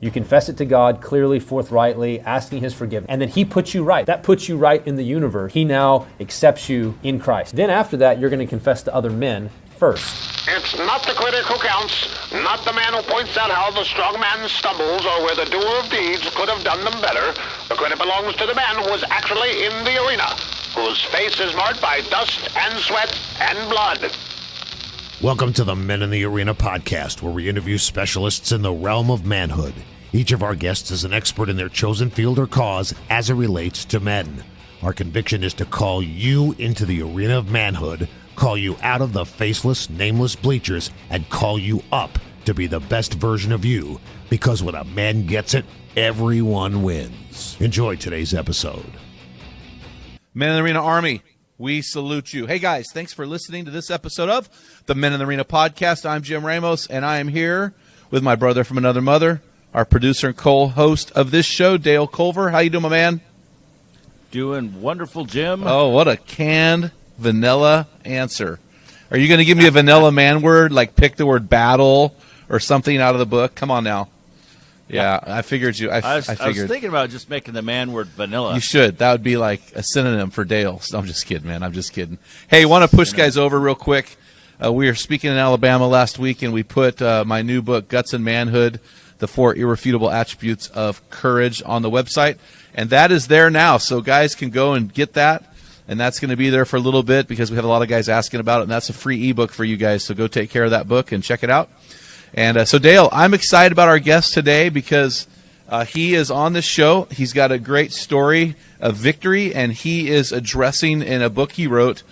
You confess it to God clearly, forthrightly, asking His forgiveness. And then He puts you right. That puts you right in the universe. He now accepts you in Christ. Then after that, you're going to confess to other men first. It's not the critic who counts, not the man who points out how the strong man stumbles or where the doer of deeds could have done them better. The credit belongs to the man who was actually in the arena, whose face is marked by dust and sweat and blood. Welcome to the Men in the Arena podcast, where we interview specialists in the realm of manhood. Each of our guests is an expert in their chosen field or cause as it relates to men. Our conviction is to call you into the arena of manhood, call you out of the faceless, nameless bleachers, and call you up to be the best version of you. Because when a man gets it, everyone wins. Enjoy today's episode. Men in the Arena Army, we salute you. Hey guys, thanks for listening to this episode of the Men in the Arena podcast. I'm Jim Ramos, and I am here with my brother from another mother, our producer and co-host of this show, Dale Culver. How you doing, my man? Doing wonderful, Jim. Oh, what a canned vanilla answer. Are you going to give me a vanilla man word, like pick the word battle or something out of the book? Come on now. Yeah, I figured you. I was thinking about just making the man word vanilla. You should. That would be like a synonym for Dale. No, I'm just kidding, man. I'm just kidding. Hey, want to push guys over real quick? We were speaking in Alabama last week, and we put my new book, Guts and Manhood, The 4 Irrefutable Attributes of Courage, on the website. And that is there now, so guys can go and get that. And that's going to be there for a little bit because we have a lot of guys asking about it, and that's a free ebook for you guys. So go take care of that book and check it out. And so, Dale, I'm excited about our guest today because he is on this show. He's got a great story of victory, and he is addressing in a book he wrote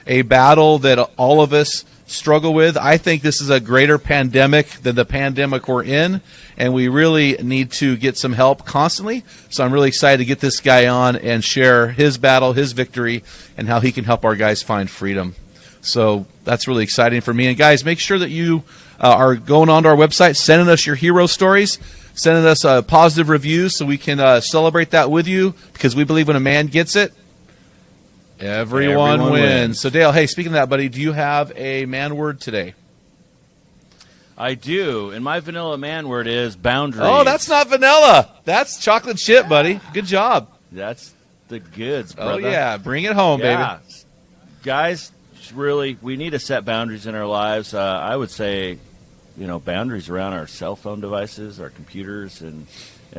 a battle that all of us struggle with. I think this is a greater pandemic than the pandemic we're in, and we really need to get some help constantly. So I'm really excited to get this guy on and share his battle, his victory, and how he can help our guys find freedom. So that's really exciting for me. And guys, make sure that you are going onto our website, sending us your hero stories, sending us positive reviews so we can celebrate that with you, because we believe when a man gets it, everyone wins. So Dale, hey, speaking of that, buddy, do you have a man word today? I do, and my vanilla man word is boundaries. Oh, that's not vanilla. That's chocolate chip, buddy. Good job. That's the goods, brother. Oh, yeah. Bring it home, baby. Guys, really, we need to set boundaries in our lives. I would say, boundaries around our cell phone devices, our computers, and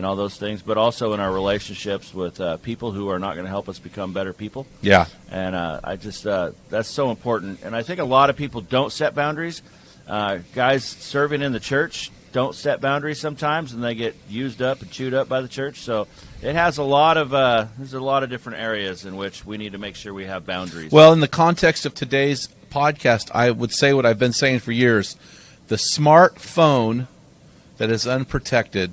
all those things, but also in our relationships with people who are not going to help us become better people. Yeah. And that's so important. And I think a lot of people don't set boundaries. Guys serving in the church don't set boundaries sometimes, and they get used up and chewed up by the church. So it has there's a lot of different areas in which we need to make sure we have boundaries. Well, in the context of today's podcast, I would say what I've been saying for years. The smartphone that is unprotected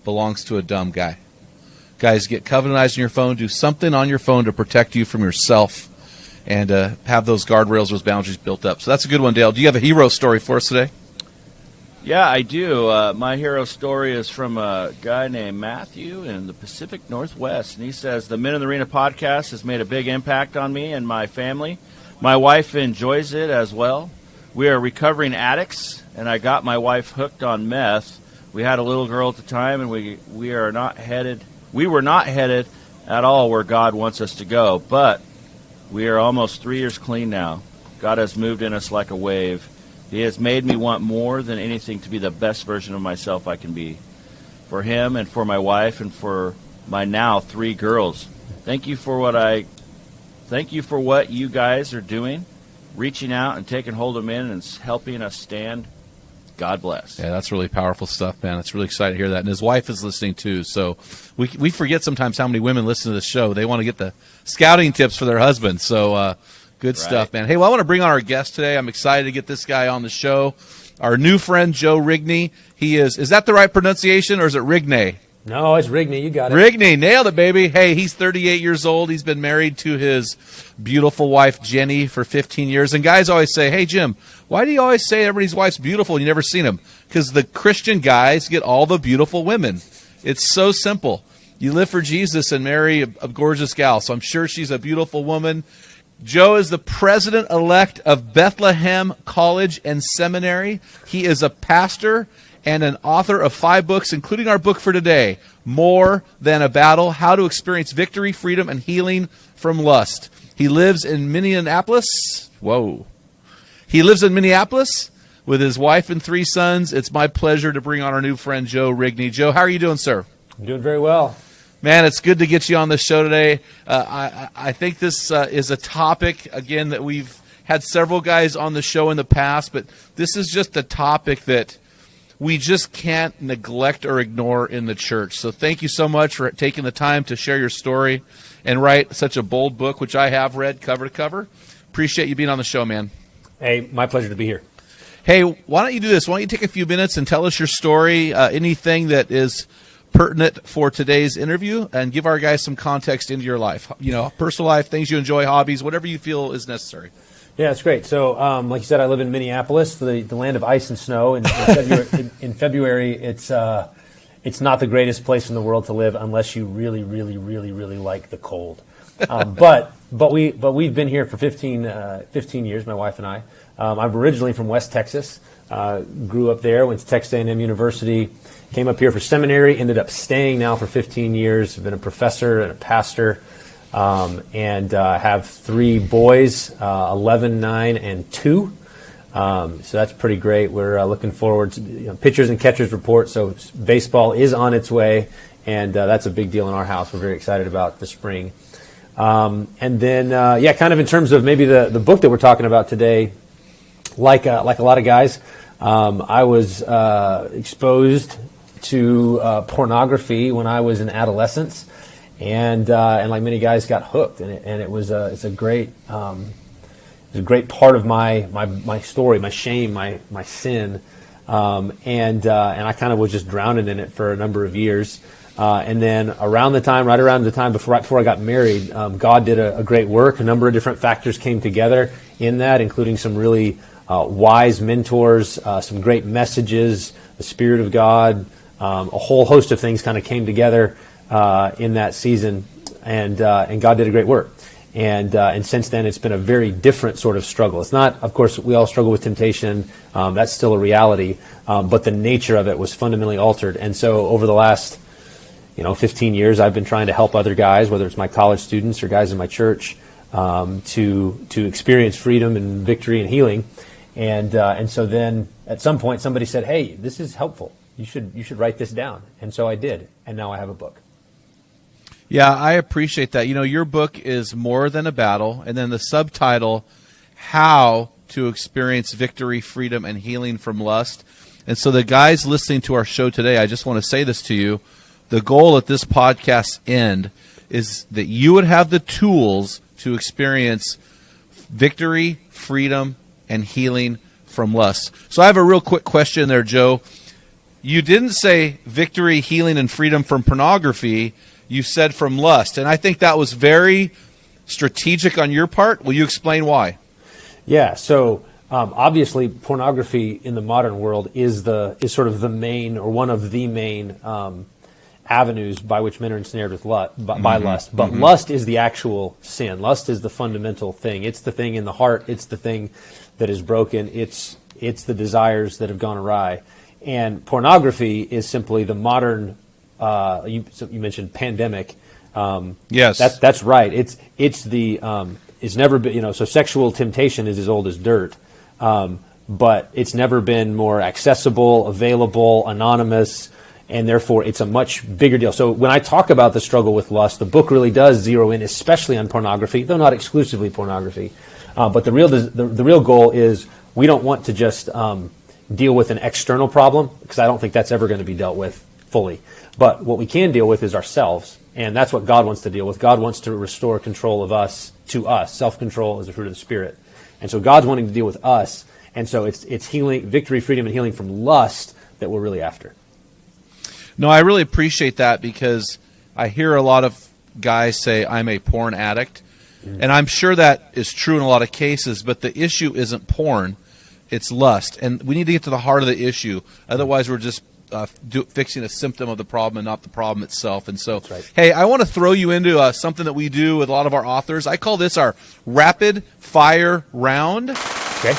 belongs to a dumb guy. Guys, get covenantized on your phone. Do something on your phone to protect you from yourself and have those guardrails, those boundaries built up. So that's a good one, Dale. Do you have a hero story for us today? Yeah, I do. My hero story is from a guy named Matthew in the Pacific Northwest. And he says, the Men in the Arena podcast has made a big impact on me and my family. My wife enjoys it as well. We are recovering addicts, and I got my wife hooked on meth. We had a little girl at the time, and we were not headed at all where God wants us to go. But we are almost 3 years clean now. God has moved in us like a wave. He has made me want more than anything to be the best version of myself I can be. For him and for my wife and for my now 3 girls. Thank you for what you guys are doing, reaching out and taking hold of men and helping us stand. God bless. Yeah, that's really powerful stuff, man. It's really exciting to hear that. And his wife is listening, too. So we forget sometimes how many women listen to this show. They want to get the scouting tips for their husbands. So good stuff, man. Hey, well, I want to bring on our guest today. I'm excited to get this guy on the show. Our new friend, Joe Rigney. Is that the right pronunciation, or is it Rigney? No, it's Rigney. You got it. Rigney, nailed it, baby. Hey, he's 38 years old. He's been married to his beautiful wife, Jenny, for 15 years. And guys always say, hey, Jim, why do you always say everybody's wife's beautiful and you never seen them? Because the Christian guys get all the beautiful women. It's so simple. You live for Jesus and marry a gorgeous gal. So I'm sure she's a beautiful woman. Joe is the president-elect of Bethlehem College and Seminary. He is a pastor and an author of 5 books, including our book for today, More Than a Battle, How to Experience Victory, Freedom, and Healing from Lust. He lives in Minneapolis. Whoa. He lives in Minneapolis with his wife and 3 sons. It's my pleasure to bring on our new friend, Joe Rigney. Joe, how are you doing, sir? I'm doing very well. Man, it's good to get you on the show today. I think this is a topic, again, that we've had several guys on the show in the past, but this is just a topic that we just can't neglect or ignore in the church. So thank you so much for taking the time to share your story and write such a bold book, which I have read cover to cover. Appreciate you being on the show, man. Hey, my pleasure to be here. Hey, why don't you do this? Why don't you take a few minutes and tell us your story, anything that is pertinent for today's interview, and give our guys some context into your life. You know, personal life, things you enjoy, hobbies, whatever you feel is necessary. Yeah, that's great. So, like you said, I live in Minneapolis, the land of ice and snow. And in February, it's not the greatest place in the world to live unless you really, really, really, really like the cold. But we've been here for 15 years, my wife and I. I'm originally from West Texas. Grew up there, went to Texas A&M University, came up here for seminary, ended up staying now for 15 years. I've been a professor and a pastor. And have 3 boys, 11, 9, and 2. So that's pretty great. We're looking forward to pitchers and catchers report. So baseball is on its way, and that's a big deal in our house. We're very excited about the spring. And then, kind of in terms of maybe the book that we're talking about today, like a lot of guys, I was exposed to pornography when I was in adolescence. And like many guys, got hooked, and it's a great part of my story, my shame, my sin, and I kind of was just drowning in it for a number of years, and then right around the time before I got married, God did a great work. A number of different factors came together in that, including some really wise mentors, some great messages, the Spirit of God, a whole host of things kind of came together in that season, and God did a great work, and since then it's been a very different sort of struggle. It's not, of course, we all struggle with temptation. That's still a reality, but the nature of it was fundamentally altered. And so over the last 15 years, I've been trying to help other guys, whether it's my college students or guys in my church, to experience freedom and victory and healing. And so then at some point somebody said, "Hey, this is helpful. You should write this down." And so I did, and now I have a book. Yeah, I appreciate that. Your book is More Than a Battle, and then the subtitle, How to Experience Victory, Freedom, and Healing from Lust. And so the guys listening to our show today, I just want to say this to you. The goal at this podcast's end is that you would have the tools to experience victory, freedom, and healing from lust. So I have a real quick question there, Joe. You didn't say victory, healing, and freedom from pornography. You said from lust. And I think that was very strategic on your part. Will you explain why? Yeah, so obviously pornography in the modern world is sort of the main, or one of the main avenues by which men are ensnared with lust, by lust. But lust is the actual sin. Lust is the fundamental thing. It's the thing in the heart. It's the thing that is broken. It's the desires that have gone awry. And pornography is simply the modern. You mentioned pandemic. Yes, that's right. It's never been. So sexual temptation is as old as dirt, but it's never been more accessible, available, anonymous, and therefore it's a much bigger deal. So when I talk about the struggle with lust, the book really does zero in, especially on pornography, though not exclusively pornography. But the real goal is we don't want to just deal with an external problem, because I don't think that's ever going to be dealt with fully. But what we can deal with is ourselves, and that's what God wants to deal with. God wants to restore control of us to us. Self-control is the fruit of the Spirit. And so God's wanting to deal with us, and so it's healing, victory, freedom, and healing from lust that we're really after. No, I really appreciate that, because I hear a lot of guys say, I'm a porn addict. And I'm sure that is true in a lot of cases, but the issue isn't porn, it's lust. And we need to get to the heart of the issue. Otherwise, we're just fixing a symptom of the problem and not the problem itself. And so, right. Hey, I want to throw you into something that we do with a lot of our authors. I call this our rapid fire round. Okay.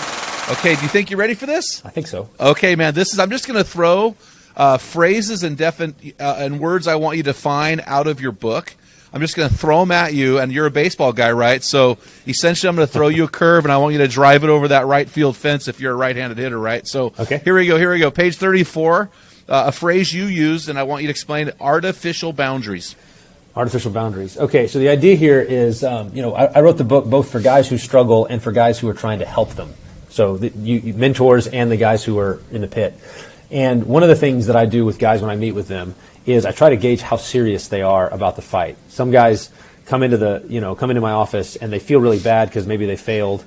Okay, do you think you're ready for this? I think so. Okay, man. I'm just going to throw phrases and words I want you to find out of your book. I'm just going to throw them at you, and you're a baseball guy, right? So essentially, I'm going to throw you a curve, and I want you to drive it over that right field fence if you're a right-handed hitter, right? So okay. Here we go. Page 34, a phrase you used, and I want you to explain artificial boundaries. Artificial boundaries. Okay, so the idea here is, I wrote the book both for guys who struggle and for guys who are trying to help them. So you mentors and the guys who are in the pit. And one of the things that I do with guys when I meet with them is I try to gauge how serious they are about the fight. Some guys come into my office and they feel really bad because maybe they failed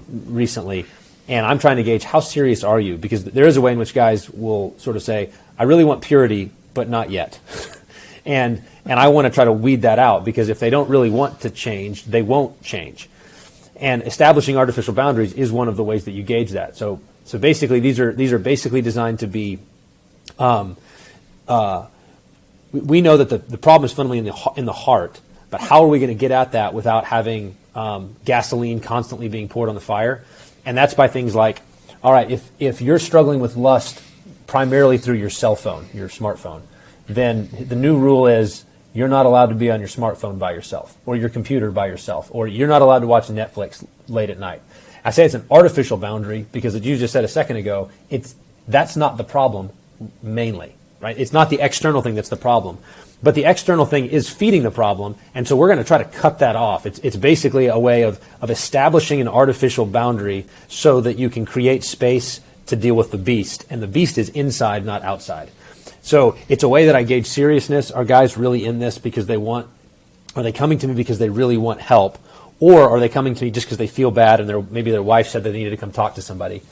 recently. And I'm trying to gauge how serious are you, because there is a way in which guys will sort of say, I really want purity, but not yet. and I want to try to weed that out, because if they don't really want to change, they won't change. And establishing artificial boundaries is one of the ways that you gauge that. So basically, these are basically designed to be. We know that the problem is fundamentally in the heart, but how are we going to get at that without having gasoline constantly being poured on the fire? And that's by things like, all right, if you're struggling with lust primarily through your cell phone, your smartphone, then the new rule is you're not allowed to be on your smartphone by yourself, or your computer by yourself, or you're not allowed to watch Netflix late at night. I say it's an artificial boundary because, as you just said a second ago, that's not the problem mainly, right? It's not the external thing that's the problem. But the external thing is feeding the problem, and so we're going to try to cut that off. It's basically a way of establishing an artificial boundary so that you can create space to deal with the beast, and the beast is inside, not outside. So it's a way that I gauge seriousness. Are guys really in this because are they coming to me because they really want help, or are they coming to me just because they feel bad and maybe their wife said they needed to come talk to somebody?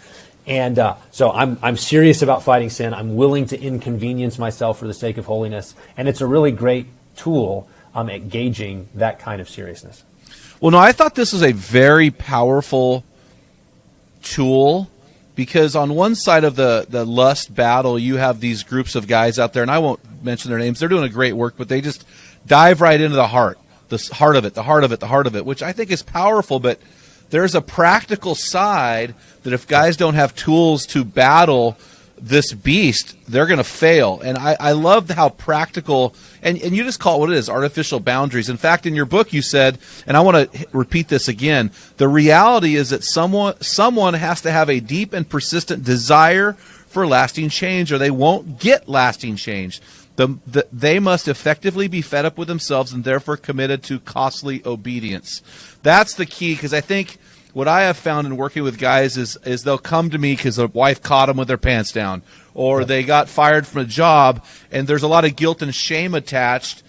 And so I'm serious about fighting sin. I'm willing to inconvenience myself for the sake of holiness. And it's a really great tool at gauging that kind of seriousness. Well, no, I thought this was a very powerful tool, because on one side of the lust battle, you have these groups of guys out there, and I won't mention their names. They're doing a great work, but they just dive right into the heart of it, which I think is powerful, but there's a practical side that if guys don't have tools to battle this beast, they're going to fail. And I love how practical, and you just call it what it is, artificial boundaries. In fact, in your book you said, and I want to repeat this again, the reality is that someone has to have a deep and persistent desire for lasting change, or they won't get lasting change. They must effectively be fed up with themselves and therefore committed to costly obedience. That's the key, because I think what I have found in working with guys is they'll come to me because their wife caught them with their pants down, or they got fired from a job, and there's a lot of guilt and shame attached,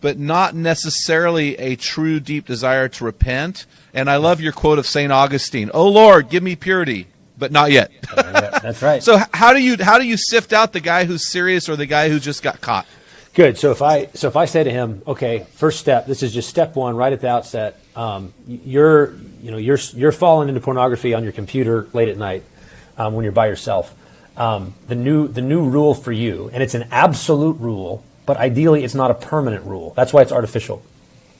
but not necessarily a true deep desire to repent. And I love your quote of St. Augustine, "Oh Lord, give me purity, but not yet." Yeah, that's right. So how do you sift out the guy who's serious or the guy who just got caught? Good. So if I say to him, okay, first step, this is just step one, right at the outset. You're falling into pornography on your computer late at night when you're by yourself. The new rule for you, and it's an absolute rule, but ideally it's not a permanent rule. That's why it's artificial.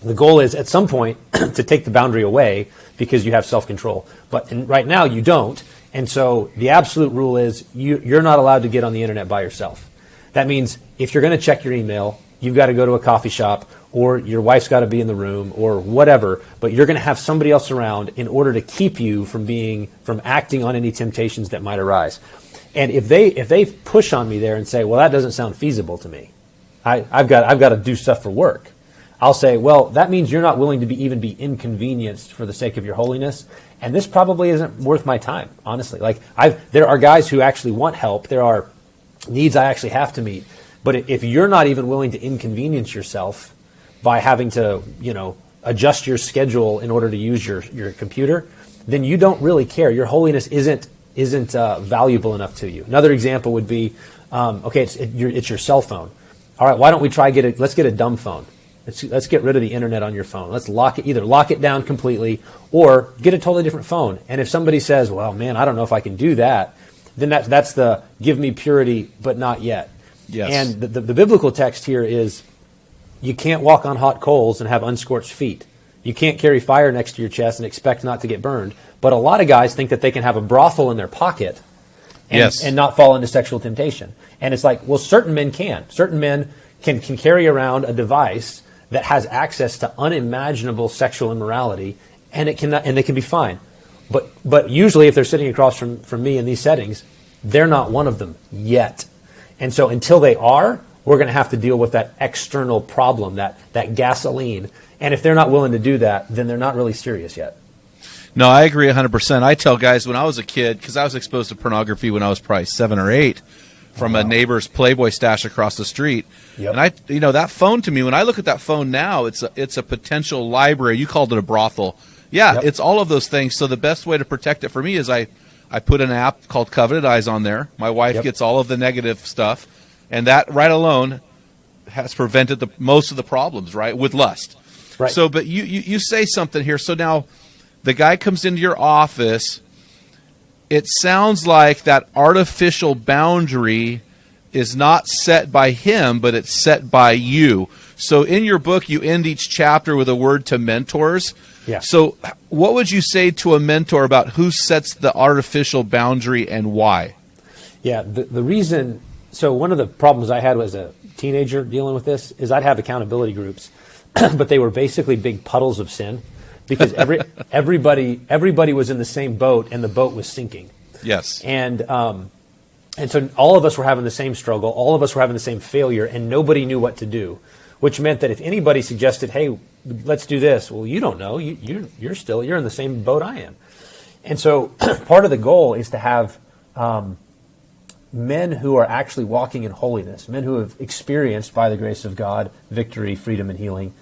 The goal is at some point to take the boundary away because you have self-control. But right now you don't. And so the absolute rule is you're not allowed to get on the internet by yourself. That means if you're going to check your email, you've got to go to a coffee shop, or your wife's got to be in the room, or whatever, but you're going to have somebody else around in order to keep you from acting on any temptations that might arise. And if they push on me there and say, well, that doesn't sound feasible to me, I've got to do stuff for work, I'll say, well, that means you're not willing to even be inconvenienced for the sake of your holiness, and this probably isn't worth my time, honestly. Like there are guys who actually want help. There are needs I actually have to meet. But if you're not even willing to inconvenience yourself by having to, adjust your schedule in order to use your computer, then you don't really care. Your holiness isn't valuable enough to you. Another example would be, it's your cell phone. All right, why don't we let's get a dumb phone. Let's get rid of the internet on your phone. Let's lock it down completely, or get a totally different phone. And if somebody says, well, man, I don't know if I can do that, then that's the give me purity, but not yet. Yes. And the biblical text here is you can't walk on hot coals and have unscorched feet. You can't carry fire next to your chest and expect not to get burned. But a lot of guys think that they can have a brothel in their pocket and not fall into sexual temptation. And it's like, well, certain men can. Certain men can carry around a device that has access to unimaginable sexual immorality, and they can be fine. But usually if they're sitting across from me in these settings, they're not one of them yet. And so until they are, we're going to have to deal with that external problem, that gasoline. And if they're not willing to do that, then they're not really serious yet. No, I agree 100%. I tell guys when I was a kid, because I was exposed to pornography when I was probably 7 or 8 from a neighbor's Playboy stash across the street. Yep. And that phone to me, when I look at that phone now, it's a potential library. You called it a brothel. Yeah, Yep. It's all of those things. So the best way to protect it for me is I put an app called Covenant Eyes on there. My wife Yep. gets all of the negative stuff, and that right alone has prevented most of the problems, right, with lust. Right. So, but you say something here. So now the guy comes into your office. It sounds like that artificial boundary is not set by him, but it's set by you. So in your book, you end each chapter with a word to mentors. Yeah. So what would you say to a mentor about who sets the artificial boundary and why? Yeah, the reason, so one of the problems I had as a teenager dealing with this is I'd have accountability groups, but they were basically big puddles of sin because everybody was in the same boat and the boat was sinking. Yes. And so all of us were having the same struggle, all of us were having the same failure, and nobody knew what to do, which meant that if anybody suggested, hey, let's do this, well, you don't know, you're in the same boat I am. And so part of the goal is to have men who are actually walking in holiness, men who have experienced, by the grace of God, victory, freedom, and healing,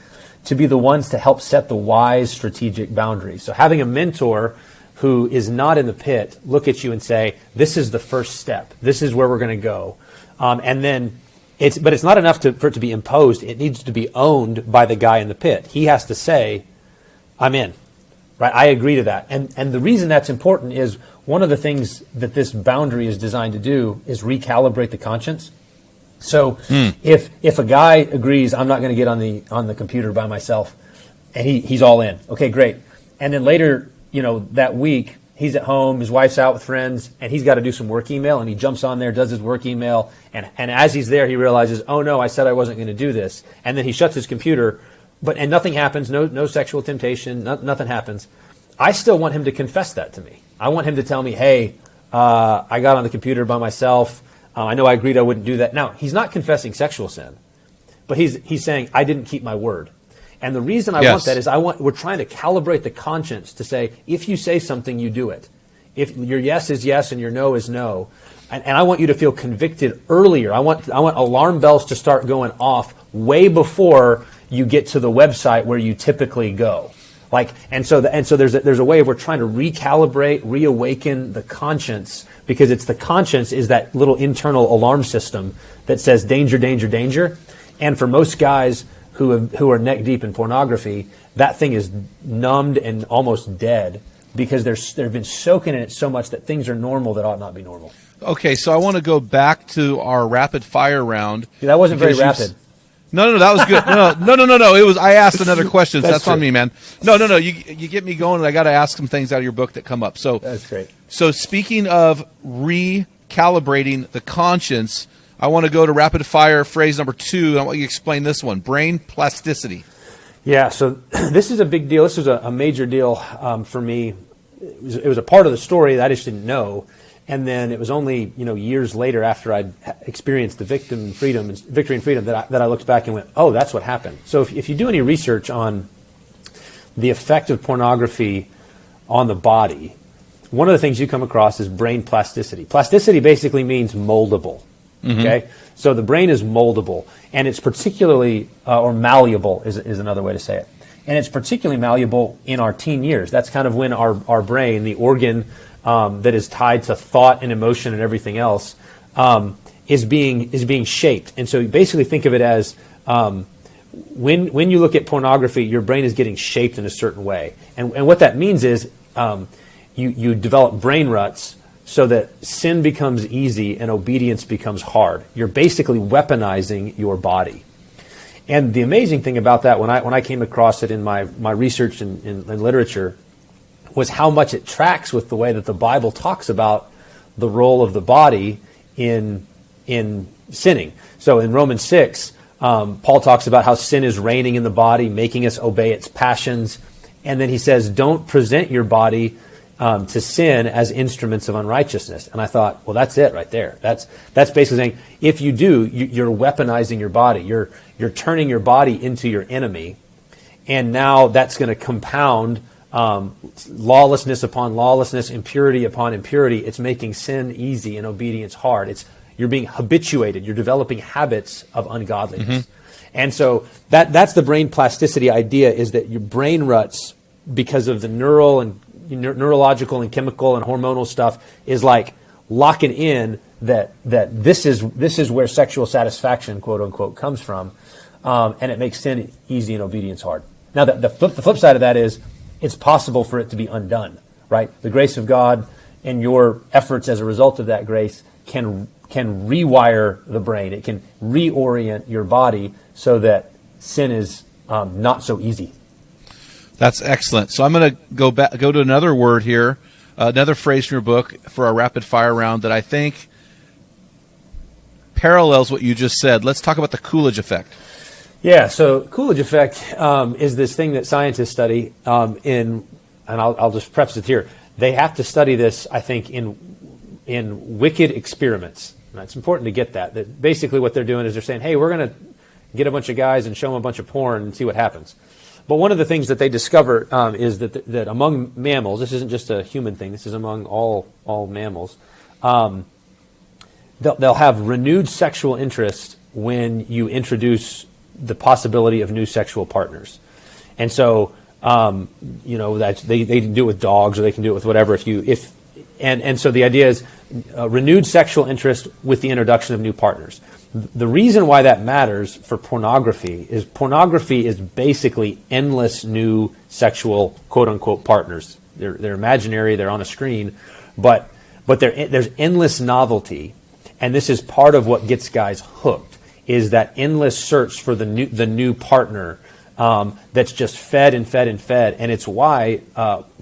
to be the ones to help set the wise strategic boundaries. So having a mentor who is not in the pit look at you and say, this is the first step, this is where we're going to go. And then but it's not enough for it to be imposed. It needs to be owned by the guy in the pit. He has to say, I'm in. Right? I agree to that. And the reason that's important is one of the things that this boundary is designed to do is recalibrate the conscience. So if a guy agrees, I'm not going to get on the computer by myself, and he's all in. Okay, great. And then later, that week, he's at home, his wife's out with friends, and he's got to do some work email, and he jumps on there, does his work email, and as he's there, he realizes, oh no, I said I wasn't going to do this. And then he shuts his computer, and nothing happens, no sexual temptation, nothing happens. I still want him to confess that to me. I want him to tell me, hey, I got on the computer by myself. I know I agreed I wouldn't do that. Now, he's not confessing sexual sin, but he's saying, I didn't keep my word. And the reason I want that is we're trying to calibrate the conscience to say, if you say something, you do it. If your yes is yes and your no is no. And I want you to feel convicted earlier. I want alarm bells to start going off way before you get to the website where you typically go. And so there's a way of we're trying to recalibrate, reawaken the conscience, because it's the conscience is that little internal alarm system that says danger, danger, danger. And for most guys who are neck deep in pornography, that thing is numbed and almost dead because they've been soaking in it so much that things are normal that ought not be normal. Okay, so I want to go back to our rapid fire round. Yeah, that wasn't very rapid. No, that was good. No. It was. I asked another question. That's on me, man. No. You get me going, and I got to ask some things out of your book that come up. So that's great. So speaking of recalibrating the conscience, I want to go to rapid fire phrase number 2. And I want you to explain this one: brain plasticity. Yeah. So this is a big deal. This was a major deal for me. It was a part of the story that I just didn't know. And then it was only years later after I'd experienced the victory and freedom that I looked back and went, oh, that's what happened. So if you do any research on the effect of pornography on the body, one of the things you come across is brain plasticity. Plasticity basically means moldable. Mm-hmm. Okay, so the brain is moldable, and it's particularly or malleable is another way to say it. And it's particularly malleable in our teen years. That's kind of when our brain, the organ that is tied to thought and emotion and everything else, is being shaped. And so you basically think of it as when you look at pornography, your brain is getting shaped in a certain way. And what that means is you develop brain ruts so that sin becomes easy and obedience becomes hard. You're basically weaponizing your body. And the amazing thing about that, when I came across it in my research in literature, was how much it tracks with the way that the Bible talks about the role of the body in sinning. So in Romans 6, Paul talks about how sin is reigning in the body, making us obey its passions. And then he says, don't present your body to sin as instruments of unrighteousness. And I thought, well, that's it right there. That's basically saying, if you do, you're weaponizing your body. You're turning your body into your enemy. And now that's going to compound lawlessness upon lawlessness, impurity upon impurity. It's making sin easy and obedience hard. You're being habituated. You're developing habits of ungodliness. And so that's the brain plasticity idea, is that your brain ruts, because of the neurological and chemical and hormonal stuff, is like locking in that this is where sexual satisfaction, quote unquote, comes from, and it makes sin easy and obedience hard. Now the flip side of that is, it's possible for it to be undone, right? The grace of God and your efforts as a result of that grace can rewire the brain. It can reorient your body so that sin is not so easy. That's excellent. So I'm going to go to another word here, another phrase from your book for our rapid fire round that I think parallels what you just said. Let's talk about the Coolidge Effect. Yeah, so Coolidge Effect is this thing that scientists study and I'll just preface it here. They have to study this, I think, in wicked experiments. And it's important to get that basically what they're doing is they're saying, hey, we're going to get a bunch of guys and show them a bunch of porn and see what happens. But one of the things that they discover is that among mammals, this isn't just a human thing, this is among all mammals, they'll have renewed sexual interest when you introduce the possibility of new sexual partners. And so, that they can do it with dogs, or they can do it with whatever. And so the idea is renewed sexual interest with the introduction of new partners. The reason why that matters for pornography is basically endless new sexual, quote unquote, partners. They're imaginary, they're on a screen, but there's endless novelty, and this is part of what gets guys hooked. Is that endless search for the new partner that's just fed and fed and fed, and it's why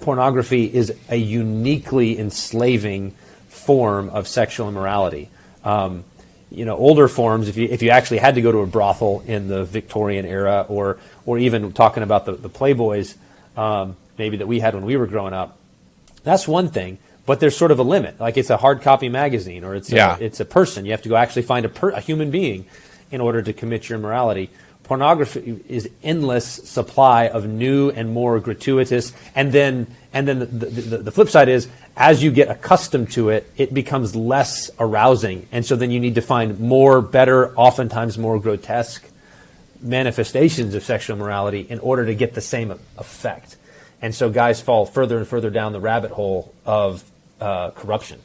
pornography is a uniquely enslaving form of sexual immorality. Older forms, if you actually had to go to a brothel in the Victorian era, or even talking about the Playboys maybe that we had when we were growing up, that's one thing. But there's sort of a limit, like it's a hard copy magazine, or it's a person. You have to go actually find a human being in order to commit your immorality. Pornography is endless supply of new and more gratuitous, and then the flip side is, as you get accustomed to it, it becomes less arousing, and so then you need to find more, better, oftentimes more grotesque manifestations of sexual immorality in order to get the same effect. And so guys fall further and further down the rabbit hole of corruption.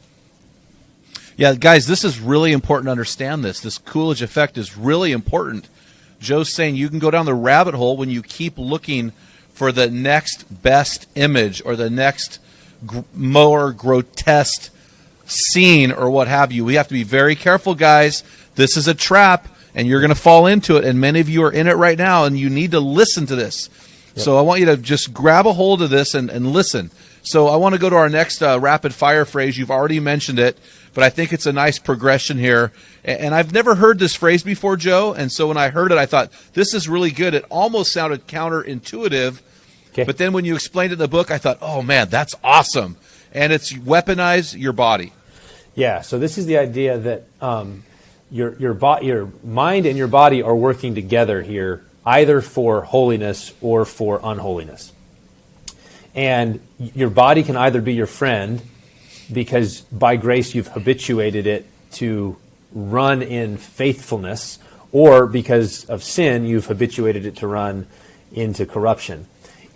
Yeah, guys, this is really important to understand this. This Coolidge Effect is really important. Joe's saying you can go down the rabbit hole when you keep looking for the next best image or the next more grotesque scene or what have you. We have to be very careful, guys. This is a trap, and you're going to fall into it, and many of you are in it right now, and you need to listen to this. Yep. So I want you to just grab a hold of this and listen. So I want to go to our next rapid fire phrase. You've already mentioned it, but I think it's a nice progression here. And I've never heard this phrase before, Joe, and so when I heard it, I thought, this is really good. It almost sounded counterintuitive, but then when you explained it in the book, I thought, oh, man, that's awesome. And it's weaponize your body. Yeah, so this is the idea that your mind and your body are working together here, either for holiness or for unholiness. And your body can either be your friend, because by grace you've habituated it to run in faithfulness, or because of sin you've habituated it to run into corruption.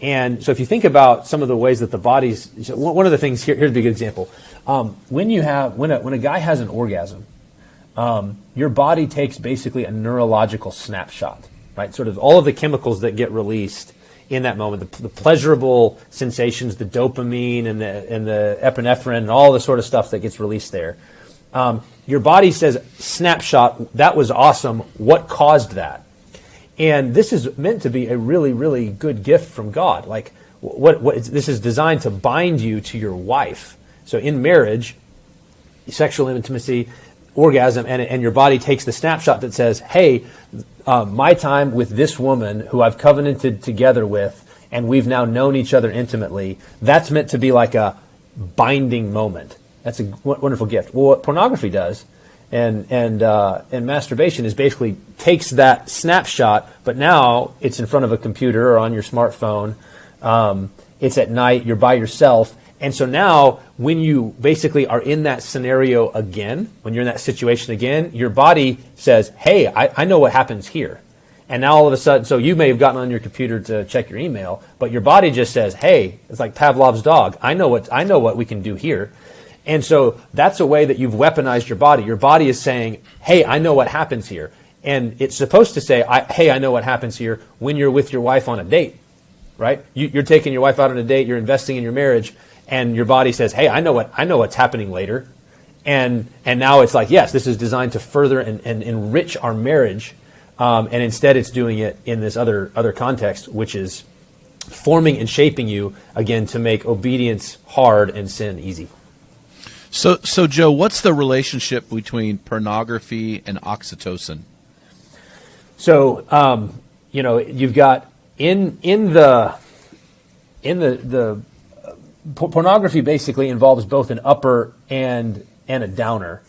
And so if you think about some of the ways that the body's, one of the things, here's a big example. When a guy has an orgasm, your body takes basically a neurological snapshot, right? Sort of all of the chemicals that get released in that moment, the pleasurable sensations, the dopamine and the epinephrine and all the sort of stuff that gets released there. Your body says, snapshot, that was awesome. What caused that? And this is meant to be a really, really good gift from God. Like, this is designed to bind you to your wife. So in marriage, sexual intimacy, orgasm, and your body takes the snapshot that says, hey, my time with this woman who I've covenanted together with, and we've now known each other intimately, that's meant to be like a binding moment. That's a wonderful gift. Well, what pornography does, and masturbation, is basically takes that snapshot, but now it's in front of a computer or on your smartphone. It's at night, you're by yourself. And so now when you basically are in that scenario again, when you're in that situation again, your body says, hey, I know what happens here. And now all of a sudden, so you may have gotten on your computer to check your email, but your body just says, hey, it's like Pavlov's dog. I know what we can do here. And so that's a way that you've weaponized your body. Your body is saying, hey, I know what happens here. And it's supposed to say, hey, I know what happens here when you're with your wife on a date, right? You're taking your wife out on a date, you're investing in your marriage, and your body says, hey, I know what's happening later. And now it's like, yes, this is designed to further and enrich our marriage. And instead it's doing it in this other context, which is forming and shaping you, again, to make obedience hard and sin easy. So Joe, what's the relationship between pornography and oxytocin? So, you've got in the pornography basically involves both an upper and a downer.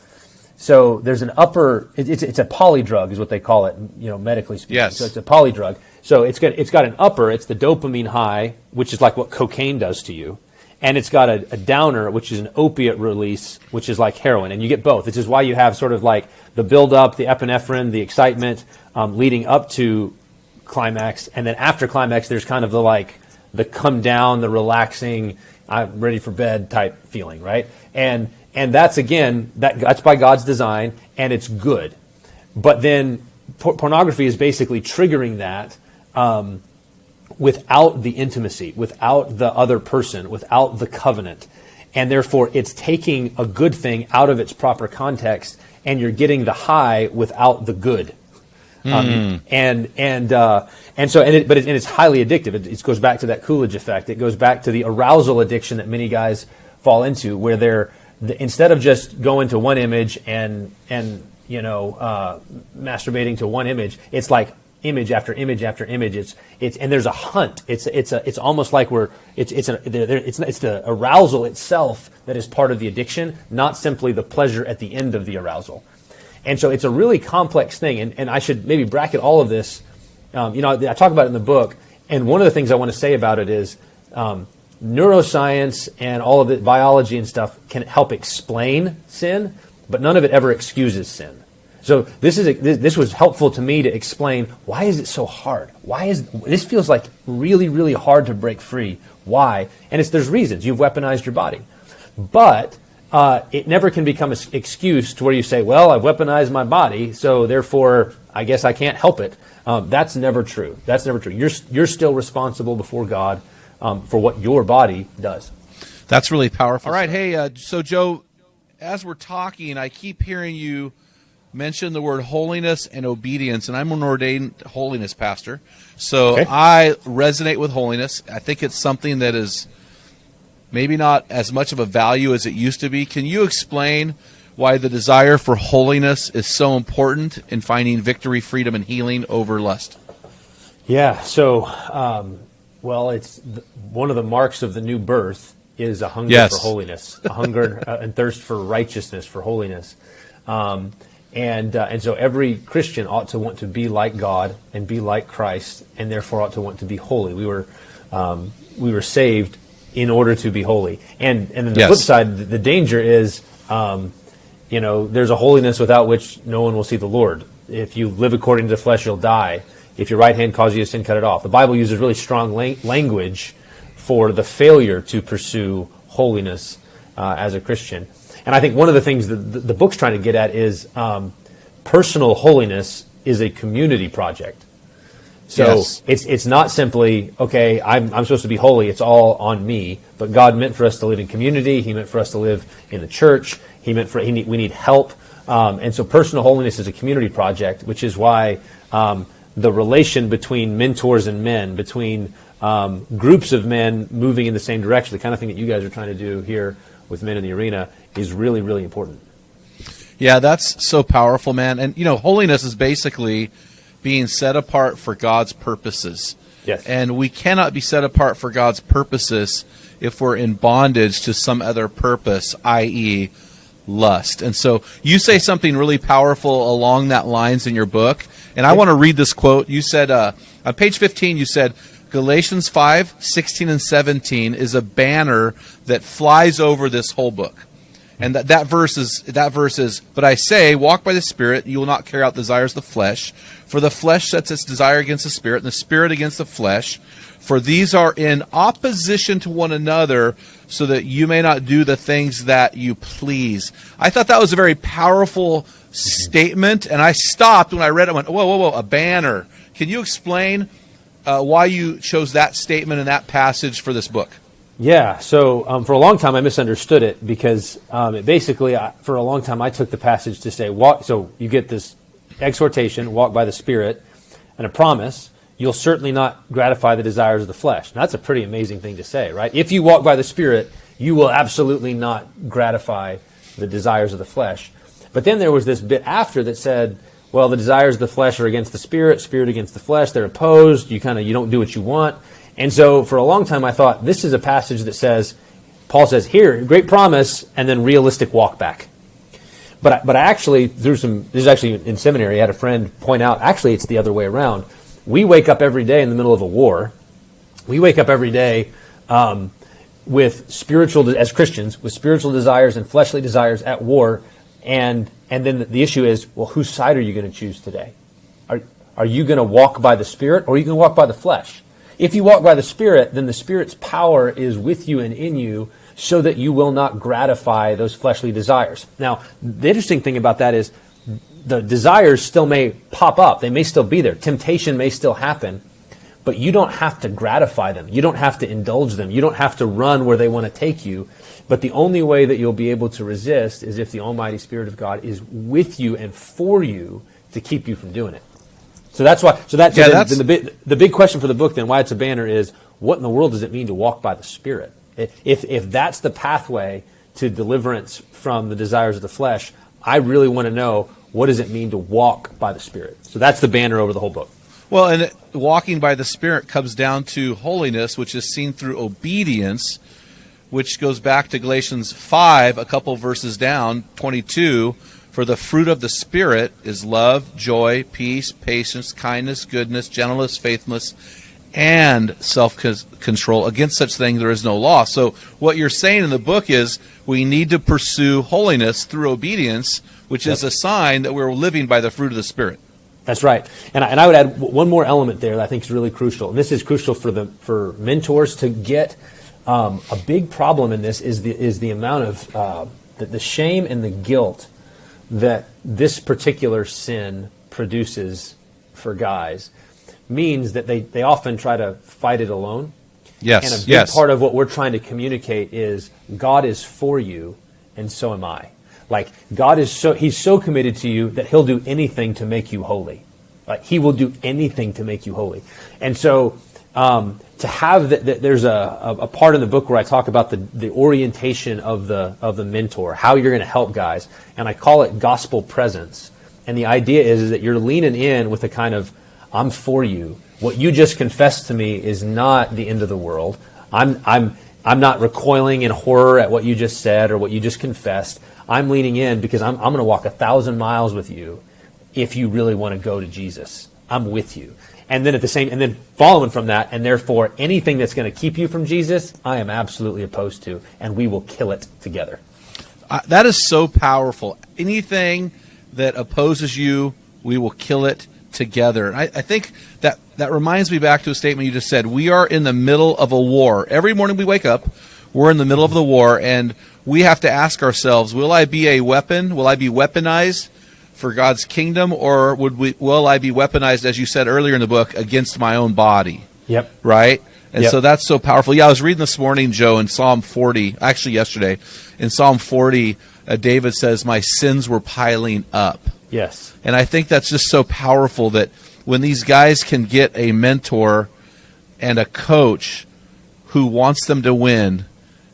So there's an upper. It's a polydrug, is what they call it, medically speaking. Yes. So it's a polydrug. So it's got an upper. It's the dopamine high, which is like what cocaine does to you. And it's got a downer, which is an opiate release, which is like heroin. And you get both. This is why you have sort of like the build-up, the epinephrine, the excitement leading up to climax. And then after climax, there's kind of the come down, the relaxing, I'm ready for bed type feeling, right? And that's, again, that's by God's design, and it's good. But then pornography is basically triggering that without the intimacy, without the other person, without the covenant. And therefore, it's taking a good thing out of its proper context, and you're getting the high without the good. But it's highly addictive. It goes back to that Coolidge effect. It goes back to the arousal addiction that many guys fall into, where they're instead of just going to one image and masturbating to one image, it's like image after image after image. And there's a hunt. It's almost like it's the arousal itself that is part of the addiction, not simply the pleasure at the end of the arousal. And so it's a really complex thing, and I should maybe bracket all of this. I talk about it in the book, and one of the things I want to say about it is neuroscience and all of the biology and stuff can help explain sin, but none of it ever excuses sin. So this was helpful to me to explain, why is it so hard? This feels like really, really hard to break free? Why? And there's reasons. You've weaponized your body, but it never can become an excuse to where you say, well, I've weaponized my body, so therefore I guess I can't help it. That's never true. That's never true. You're still responsible before God for what your body does. That's really powerful. All right, hey, so Joe, as we're talking, I keep hearing you mention the word holiness and obedience, and I'm an ordained holiness pastor, so okay. I resonate with holiness. I think it's something that is maybe not as much of a value as it used to be. Can you explain why the desire for holiness is so important in finding victory, freedom, and healing over lust? Yeah, so, it's one of the marks of the new birth is a hunger for holiness, a hunger and thirst for righteousness, for holiness. And so every Christian ought to want to be like God and be like Christ, and therefore ought to want to be holy. We were saved in order to be holy. And then the flip side, the danger is, there's a holiness without which no one will see the Lord. If you live according to the flesh, you'll die. If your right hand causes you to sin, cut it off. The Bible uses really strong language for the failure to pursue holiness as a Christian. And I think one of the things that the book's trying to get at is personal holiness is a community project. So it's not simply, okay, I'm supposed to be holy, it's all on me, but God meant for us to live in community, He meant for us to live in the church, we need help. And so personal holiness is a community project, which is why the relation between mentors and men, between groups of men moving in the same direction, the kind of thing that you guys are trying to do here with Men in the Arena, is really, really important. Yeah, that's so powerful, man. And, holiness is basically being set apart for God's purposes. Yes. And we cannot be set apart for God's purposes if we're in bondage to some other purpose, i.e., lust. And so you say something really powerful along that lines in your book, and I want to read this quote. You said, on page 15, you said, Galatians 5:16 and 17 is a banner that flies over this whole book. And that verse is, but I say, walk by the Spirit, you will not carry out the desires of the flesh. For the flesh sets its desire against the Spirit, and the Spirit against the flesh. For these are in opposition to one another, so that you may not do the things that you please. I thought that was a very powerful statement, and I stopped when I read it and went, whoa, a banner. Can you explain why you chose that statement and that passage for this book? Yeah, so for a long time I misunderstood it because for a long time I took the passage to say, so you get this exhortation, walk by the Spirit, and a promise, you'll certainly not gratify the desires of the flesh. Now, that's a pretty amazing thing to say, right? If you walk by the Spirit, you will absolutely not gratify the desires of the flesh. But then there was this bit after that said, well, the desires of the flesh are against the Spirit, Spirit against the flesh, they're opposed, you don't do what you want. And so for a long time I thought, this is a passage that says, Paul says, here, great promise, and then realistic walk back. But I actually, this is actually in seminary, I had a friend point out, actually it's the other way around. We wake up every day in the middle of a war. We wake up every day as Christians, with spiritual desires and fleshly desires at war. And then the issue is, well, whose side are you going to choose today? Are you going to walk by the Spirit, or are you going to walk by the flesh? If you walk by the Spirit, then the Spirit's power is with you and in you so that you will not gratify those fleshly desires. Now, the interesting thing about that is the desires still may pop up. They may still be there. Temptation may still happen, but you don't have to gratify them. You don't have to indulge them. You don't have to run where they want to take you. But the only way that you'll be able to resist is if the Almighty Spirit of God is with you and for you to keep you from doing it. So that's why. The big question for the book, then, why it's a banner, is what in the world does it mean to walk by the Spirit? If that's the pathway to deliverance from the desires of the flesh, I really want to know, what does it mean to walk by the Spirit? So that's the banner over the whole book. Well, and walking by the Spirit comes down to holiness, which is seen through obedience, which goes back to Galatians 5, a couple verses down, 22. For the fruit of the Spirit is love, joy, peace, patience, kindness, goodness, gentleness, faithfulness, and self-control. Against such things there is no law. So what you're saying in the book is we need to pursue holiness through obedience, which is a sign that we're living by the fruit of the Spirit. That's right. And I would add one more element there that I think is really crucial. And this is crucial for mentors to get. A big problem in this is the amount of the shame and the guilt that this particular sin produces for guys means that they often try to fight it alone. Yes. And a big part of what we're trying to communicate is God is for you, and so am I. Like, God is He's so committed to you that He'll do anything to make you holy. Like, He will do anything to make you holy. And so to have there's a part in the book where I talk about the orientation of the mentor, how you're going to help guys, and I call it gospel presence. And the idea is that you're leaning in with a kind of, I'm for you. What you just confessed to me is not the end of the world. I'm not recoiling in horror at what you just said or what you just confessed. I'm leaning in because I'm going to walk 1,000 miles with you if you really want to go to Jesus. I'm with you. And then following from that, and therefore anything that's going to keep you from Jesus, I am absolutely opposed to, and we will kill it together. That is so powerful. Anything that opposes you, we will kill it together. And I think that reminds me back to a statement you just said. We are in the middle of a war. Every morning we wake up, we're in the middle of the war, and we have to ask ourselves, will I be a weapon? Will I be weaponized for God's kingdom, or will I be weaponized, as you said earlier in the book, against my own body? Yep. Right? And so that's so powerful. Yeah, I was reading this morning, Joe, in Psalm 40, actually yesterday, in Psalm 40, David says, my sins were piling up. Yes. And I think that's just so powerful that when these guys can get a mentor and a coach who wants them to win,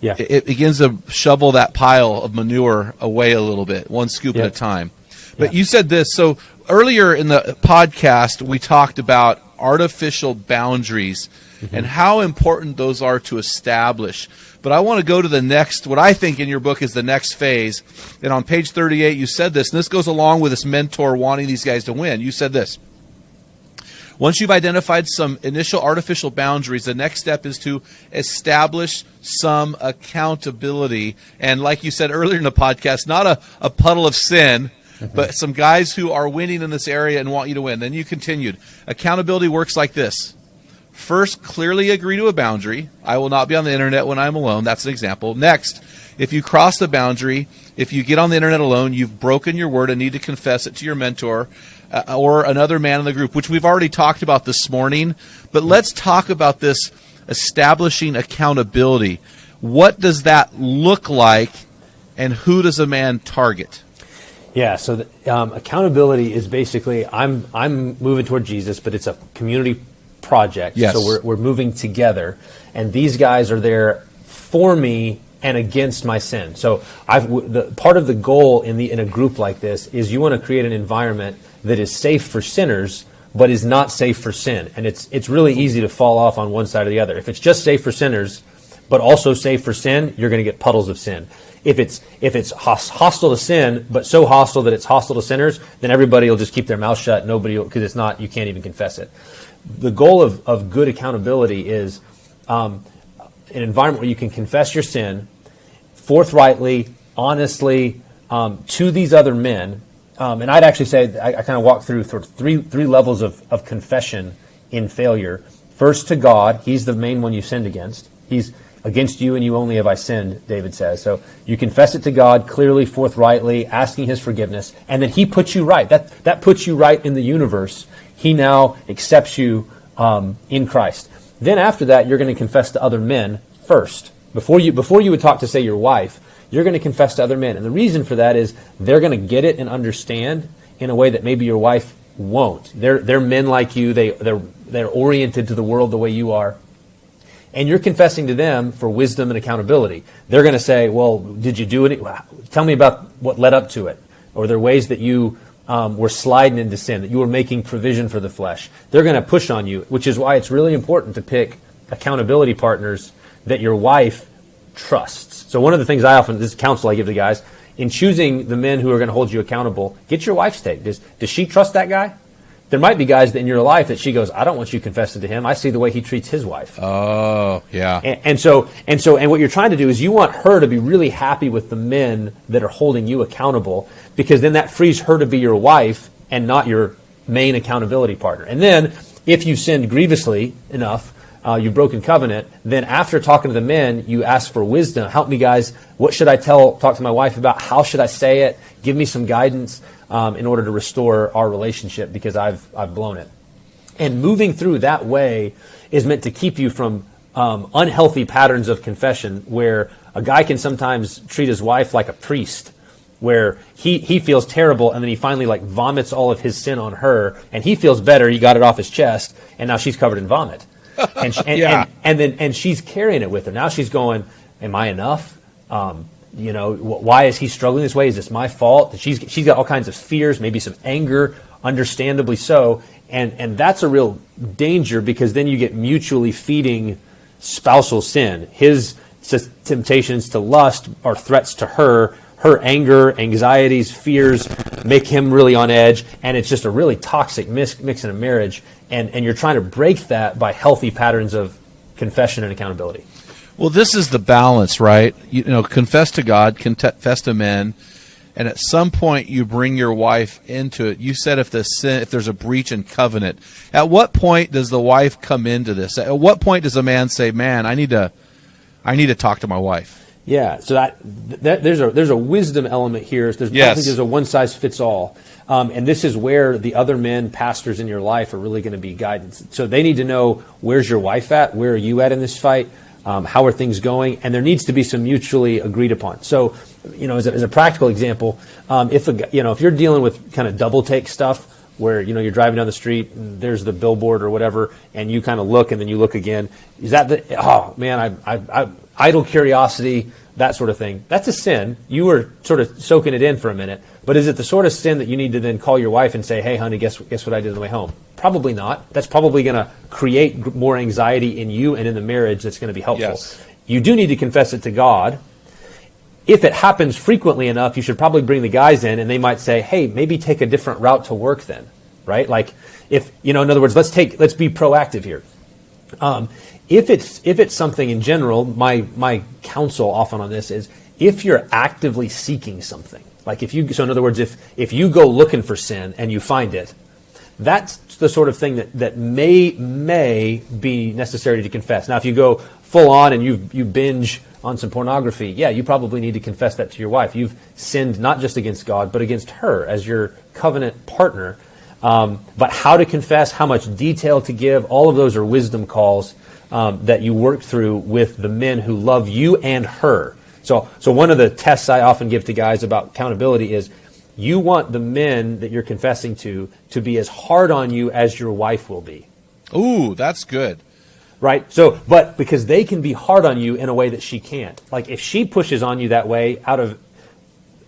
Yeah. it begins to shovel that pile of manure away a little bit, one scoop at a time. But you said this. So earlier in the podcast, we talked about artificial boundaries and how important those are to establish. But I want to go to the next, what I think in your book is the next phase. And on page 38, you said this, and this goes along with this mentor wanting these guys to win. You said this: once you've identified some initial artificial boundaries, the next step is to establish some accountability. And like you said earlier in the podcast, not a puddle of sin, but some guys who are winning in this area and want you to win. Then you continued. Accountability works like this. First, clearly agree to a boundary. I will not be on the internet when I'm alone. That's an example. Next, if you cross the boundary, if you get on the internet alone, you've broken your word and need to confess it to your mentor or another man in the group, which we've already talked about this morning. But let's talk about this establishing accountability. What does that look like, and who does a man target? Yeah, so accountability is basically I'm moving toward Jesus, but it's a community project. Yes. So we're moving together, and these guys are there for me and against my sin. So part of the goal in a group like this is you want to create an environment that is safe for sinners, but is not safe for sin. And it's really easy to fall off on one side or the other. If it's just safe for sinners, but also safe for sin, you're going to get puddles of sin. If it's hostile to sin, but so hostile that it's hostile to sinners, then everybody will just keep their mouth shut. Nobody, because it's not, you can't even confess it. The goal of good accountability is an environment where you can confess your sin forthrightly, honestly, to these other men. And I'd actually say, I kind of walk through sort of three levels of confession in failure. First, to God. He's the main one you sinned against. He's against you and you only have I sinned, David says. So you confess it to God clearly, forthrightly, asking his forgiveness, and then he puts you right. That puts you right in the universe. He now accepts you in Christ. Then after that, you're going to confess to other men first. Before you would talk to, say, your wife, you're going to confess to other men. And the reason for that is they're going to get it and understand in a way that maybe your wife won't. They're men like you. They're oriented to the world the way you are. And you're confessing to them for wisdom and accountability. They're going to say, well, did you do it? Tell me about what led up to it. Or there are ways that you were sliding into sin, that you were making provision for the flesh. They're going to push on you, which is why it's really important to pick accountability partners that your wife trusts. So one of the things this counsel I give to guys, in choosing the men who are going to hold you accountable, get your wife's take. Does she trust that guy? There might be guys in your life that she goes, I don't want you confessing to him. I see the way he treats his wife. Oh, yeah. And what you're trying to do is you want her to be really happy with the men that are holding you accountable, because then that frees her to be your wife and not your main accountability partner. And then if you sinned grievously enough, you've broken covenant, then after talking to the men, you ask for wisdom. Help me, guys. What should I talk to my wife about? How should I say it? Give me some guidance in order to restore our relationship, because I've blown it. And moving through that way is meant to keep you from unhealthy patterns of confession, where a guy can sometimes treat his wife like a priest, where he feels terrible, and then he finally vomits all of his sin on her, and he feels better. He got it off his chest, and now she's covered in vomit. And she's carrying it with her. Now she's going, am I enough? Why is he struggling this way? Is this my fault? She's got all kinds of fears, maybe some anger, understandably so. And that's a real danger, because then you get mutually feeding spousal sin. His temptations to lust are threats to her. Her anger, anxieties, fears make him really on edge, and it's just a really toxic mix in a marriage. And you're trying to break that by healthy patterns of confession and accountability. Well, this is the balance, right? Confess to God, confess to men, and at some point you bring your wife into it. You said if there's a breach in covenant, at what point does the wife come into this? At what point does a man say, "Man, I need to talk to my wife"? Yeah, so that there's a wisdom element here. I don't think there's a one size fits all, and this is where the other men, pastors in your life, are really going to be guidance. So they need to know, where's your wife at? Where are you at in this fight? How are things going? And there needs to be some mutually agreed upon. So, as a practical example, if you're dealing with kind of double take stuff, where, you know, you're driving down the street and there's the billboard or whatever, and you kind of look and then you look again. Is that oh man, I idle curiosity, that sort of thing? That's a sin. You were sort of soaking it in for a minute. But is it the sort of sin that you need to then call your wife and say, hey, honey, guess what I did on the way home? Probably not. That's probably going to create more anxiety in you and in the marriage that's going to be helpful. Yes. You do need to confess it to God. If it happens frequently enough, you should probably bring the guys in, and they might say, hey, maybe take a different route to work then, right? Like, if, you know, in other words, let's be proactive here. If it's something in general, my counsel often on this is, if you're actively seeking something, like so in other words, if you go looking for sin and you find it, that's the sort of thing that may be necessary to confess. Now, if you go full on and you binge on some pornography, yeah, you probably need to confess that to your wife. You've sinned not just against God, but against her as your covenant partner. But how to confess, how much detail to give, all of those are wisdom calls that you work through with the men who love you and her. So one of the tests I often give to guys about accountability is, you want the men that you're confessing to be as hard on you as your wife will be. Ooh, that's good. Right? So, but because they can be hard on you in a way that she can't. Like, if she pushes on you that way out of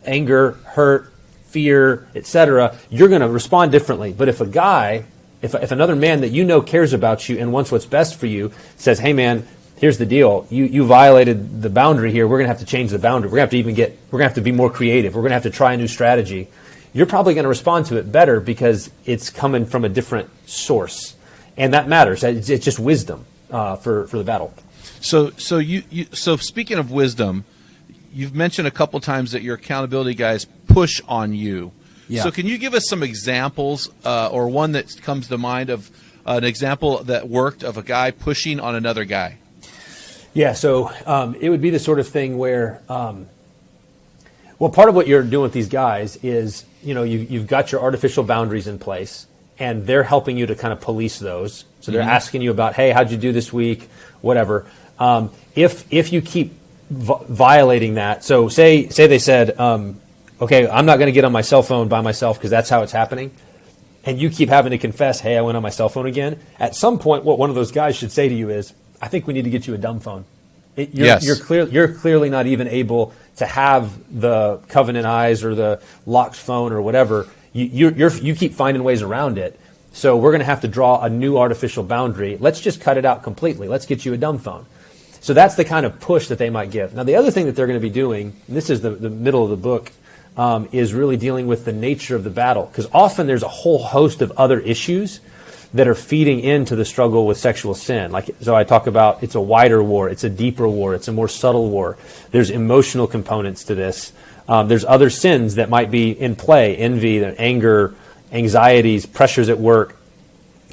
anger, hurt, fear, etc., you're going to respond differently. But if a guy, if another man that you know cares about you and wants what's best for you says, hey man, here's the deal. You violated the boundary here. We're going to have to change the boundary. We're going to have to be more creative. We're going to have to try a new strategy. You're probably going to respond to it better because it's coming from a different source. And that matters. It's just wisdom for the battle. So speaking of wisdom, you've mentioned a couple times that your accountability guys push on you. Yeah. So can you give us some examples or one that comes to mind of an example that worked of a guy pushing on another guy? Yeah, so it would be the sort of thing where, well, part of what you're doing with these guys is, you know, you've got your artificial boundaries in place, and they're helping you to kind of police those. So they're asking you about, hey, how'd you do this week, whatever. If you keep violating that, so say they said, okay, I'm not going to get on my cell phone by myself because that's how it's happening, and you keep having to confess, hey, I went on my cell phone again. At some point, what one of those guys should say to you is, I think we need to get you a dumb phone. You're clearly not even able to have the Covenant Eyes or the locked phone or whatever. You keep finding ways around it. So we're going to have to draw a new artificial boundary. Let's just cut it out completely. Let's get you a dumb phone. So that's the kind of push that they might give. Now, the other thing that they're going to be doing, and this is the middle of the book, is really dealing with the nature of the battle. Because often there's a whole host of other issues that are feeding into the struggle with sexual sin. So I talk about it's a wider war, it's a deeper war, it's a more subtle war. There's emotional components to this. There's other sins that might be in play, envy, anger, anxieties, pressures at work.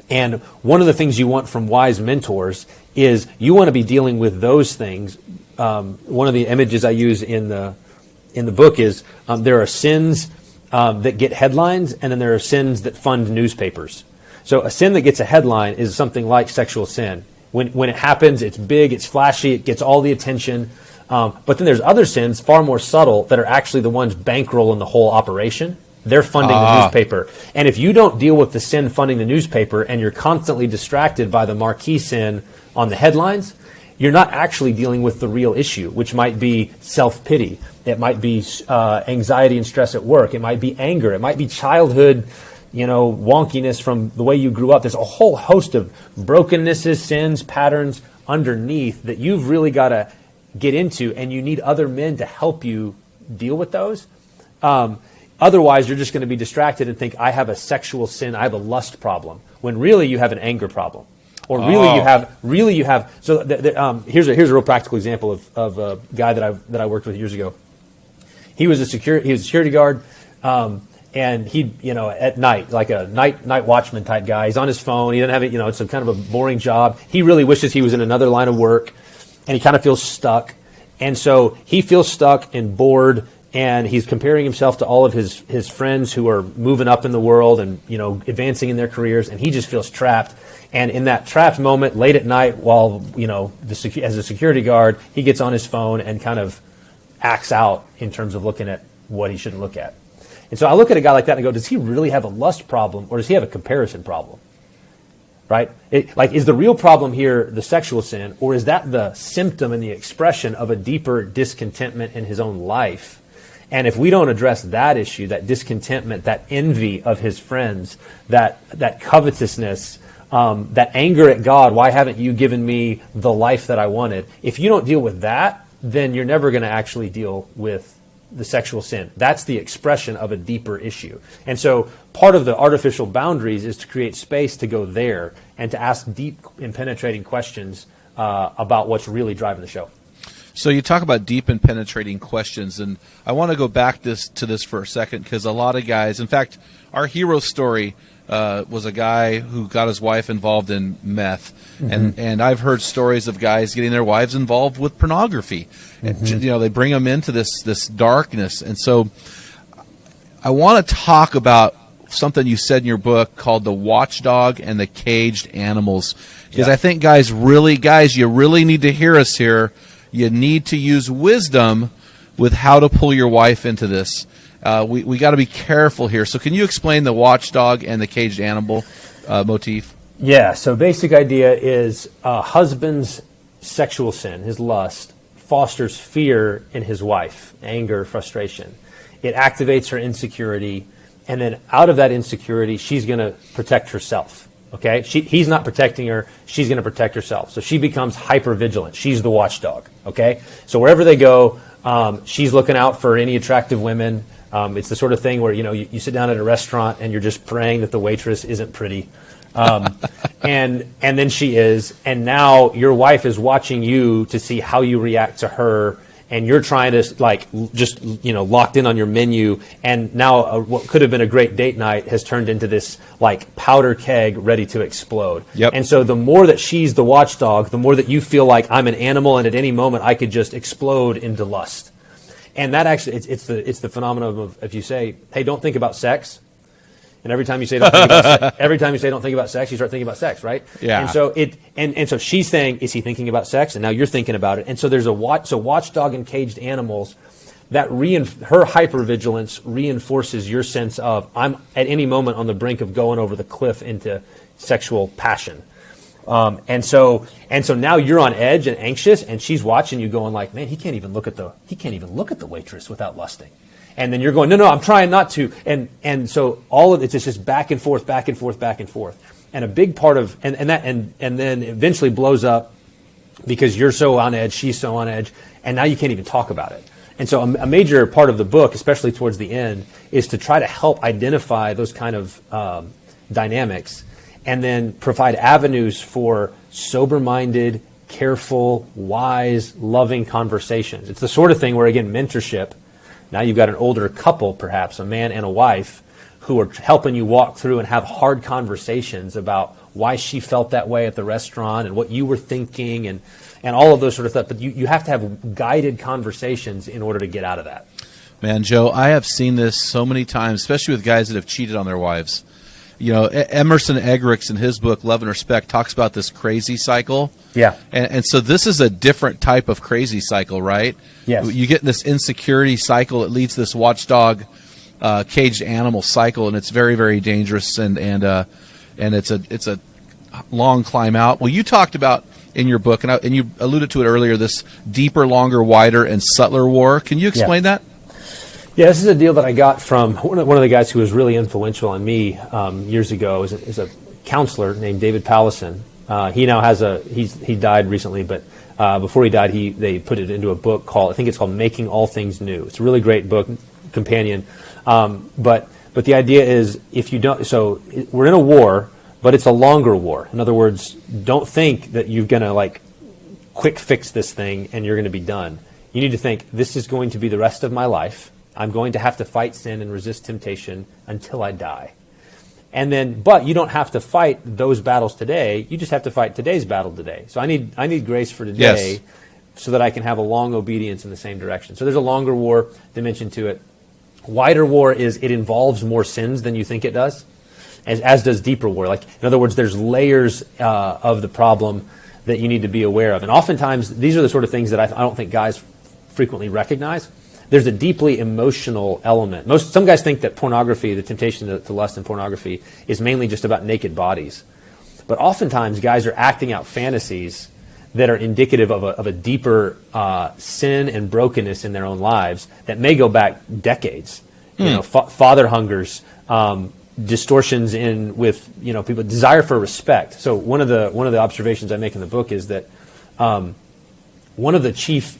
And one of the things you want from wise mentors is you want to be dealing with those things. One of the images I use in the book is there are sins that get headlines, and then there are sins that fund newspapers. So a sin that gets a headline is something like sexual sin. When it happens, it's big, it's flashy, it gets all the attention. But then there's other sins, far more subtle, that are actually the ones bankrolling the whole operation. They're funding the newspaper. And if you don't deal with the sin funding the newspaper and you're constantly distracted by the marquee sin on the headlines, you're not actually dealing with the real issue, which might be self-pity. It might be anxiety and stress at work. It might be anger. It might be childhood wonkiness from the way you grew up. There's a whole host of brokennesses, sins, patterns underneath that you've really got to get into, and you need other men to help you deal with those. Otherwise, you're just going to be distracted and think, I have a sexual sin, I have a lust problem, when really you have an anger problem. Or really you have. So here's a real practical example of a guy that I worked with years ago. He was a security guard. And he, at night, like a night watchman type guy, he's on his phone. He doesn't have it, it's a kind of a boring job. He really wishes he was in another line of work, and he kind of feels stuck. And so he feels stuck and bored, and he's comparing himself to all of his friends who are moving up in the world and, advancing in their careers, and he just feels trapped. And in that trapped moment, late at night, while, as a security guard, he gets on his phone and kind of acts out in terms of looking at what he shouldn't look at. And so I look at a guy like that and I go, does he really have a lust problem, or does he have a comparison problem? Right? Is the real problem here the sexual sin, or is that the symptom and the expression of a deeper discontentment in his own life? And if we don't address that issue, that discontentment, that envy of his friends, that covetousness, that anger at God, why haven't you given me the life that I wanted? If you don't deal with that, then you're never going to actually deal with the sexual sin. That's the expression of a deeper issue. And so part of the artificial boundaries is to create space to go there and to ask deep and penetrating questions about what's really driving the show. So you talk about deep and penetrating questions, and I want to go back to this for a second, because a lot of guys, in fact, our hero story was a guy who got his wife involved in meth, and I've heard stories of guys getting their wives involved with pornography. And, they bring them into this darkness, and so I want to talk about something you said in your book called the watchdog and the caged animals, because I think guys, you really need to hear us here. You need to use wisdom with how to pull your wife into this. We got to be careful here. So can you explain the watchdog and the caged animal motif? Yeah, so basic idea is a husband's sexual sin, his lust, fosters fear in his wife, anger, frustration. It activates her insecurity, and then out of that insecurity, she's going to protect herself. Okay, he's not protecting her. She's going to protect herself. So she becomes hyper-vigilant. She's the watchdog. Okay, so wherever they go, she's looking out for any attractive women. It's the sort of thing where you sit down at a restaurant and you're just praying that the waitress isn't pretty, and then she is. And now your wife is watching you to see how you react to her. And you're trying to locked in on your menu, and now what could have been a great date night has turned into this powder keg ready to explode. Yep. And so the more that she's the watchdog, the more that you feel like I'm an animal, and at any moment I could just explode into lust. And that actually, it's the phenomenon of, if you say, hey, don't think about sex, and every time you say don't think about sex, you start thinking about sex, right? Yeah. And so so she's saying, is he thinking about sex? And now you're thinking about it. And so there's watchdog and caged animals that her hypervigilance reinforces your sense of, I'm at any moment on the brink of going over the cliff into sexual passion. And so now you're on edge and anxious, and she's watching you going like, man, he can't even look at the waitress without lusting. And then you're going, no, I'm trying not to. And so all of it's just back and forth, back and forth, back and forth. And a big part of and then eventually blows up because you're so on edge, she's so on edge, and now you can't even talk about it. And so a major part of the book, especially towards the end, is to try to help identify those kind of dynamics, and then provide avenues for sober-minded, careful, wise, loving conversations. It's the sort of thing where, again, mentorship. Now you've got an older couple, perhaps, a man and a wife, who are helping you walk through and have hard conversations about why she felt that way at the restaurant and what you were thinking and all of those sort of stuff. But you have to have guided conversations in order to get out of that. Man, Joe, I have seen this so many times, especially with guys that have cheated on their wives. Emerson Eggerichs in his book, Love and Respect, talks about this crazy cycle. Yeah. And so this is a different type of crazy cycle, right? Yes. You get this insecurity cycle. It leads this watchdog, caged animal cycle, and it's very, very dangerous, and it's a long climb out. Well, you talked about in your book, and you alluded to it earlier, this deeper, longer, wider, and subtler war. Can you explain that? Yeah, this is a deal that I got from one of the guys who was really influential on me years ago. Is a counselor named David Pallison. He now has he died recently, but before he died, they put it into a book called Making All Things New. It's a really great book, companion. But the idea is, if you don't, so we're in a war, but it's a longer war. In other words, don't think that you're going to quick fix this thing and you're going to be done. You need to think, this is going to be the rest of my life. I'm going to have to fight sin and resist temptation until I die. But you don't have to fight those battles today. You just have to fight today's battle today. So I need grace for today, yes, so that I can have a long obedience in the same direction. So there's a longer war dimension to it. Wider war is it involves more sins than you think it does, as does deeper war. In other words, there's layers of the problem that you need to be aware of. And oftentimes, these are the sort of things that I don't think guys frequently recognize. there's a deeply emotional element. Some guys think that pornography, the temptation to lust in pornography, is mainly just about naked bodies. But oftentimes, guys are acting out fantasies that are indicative of a deeper sin and brokenness in their own lives that may go back decades. You know, father hungers, distortions in with people, desire for respect. So one of the observations I make in the book is that one of the chief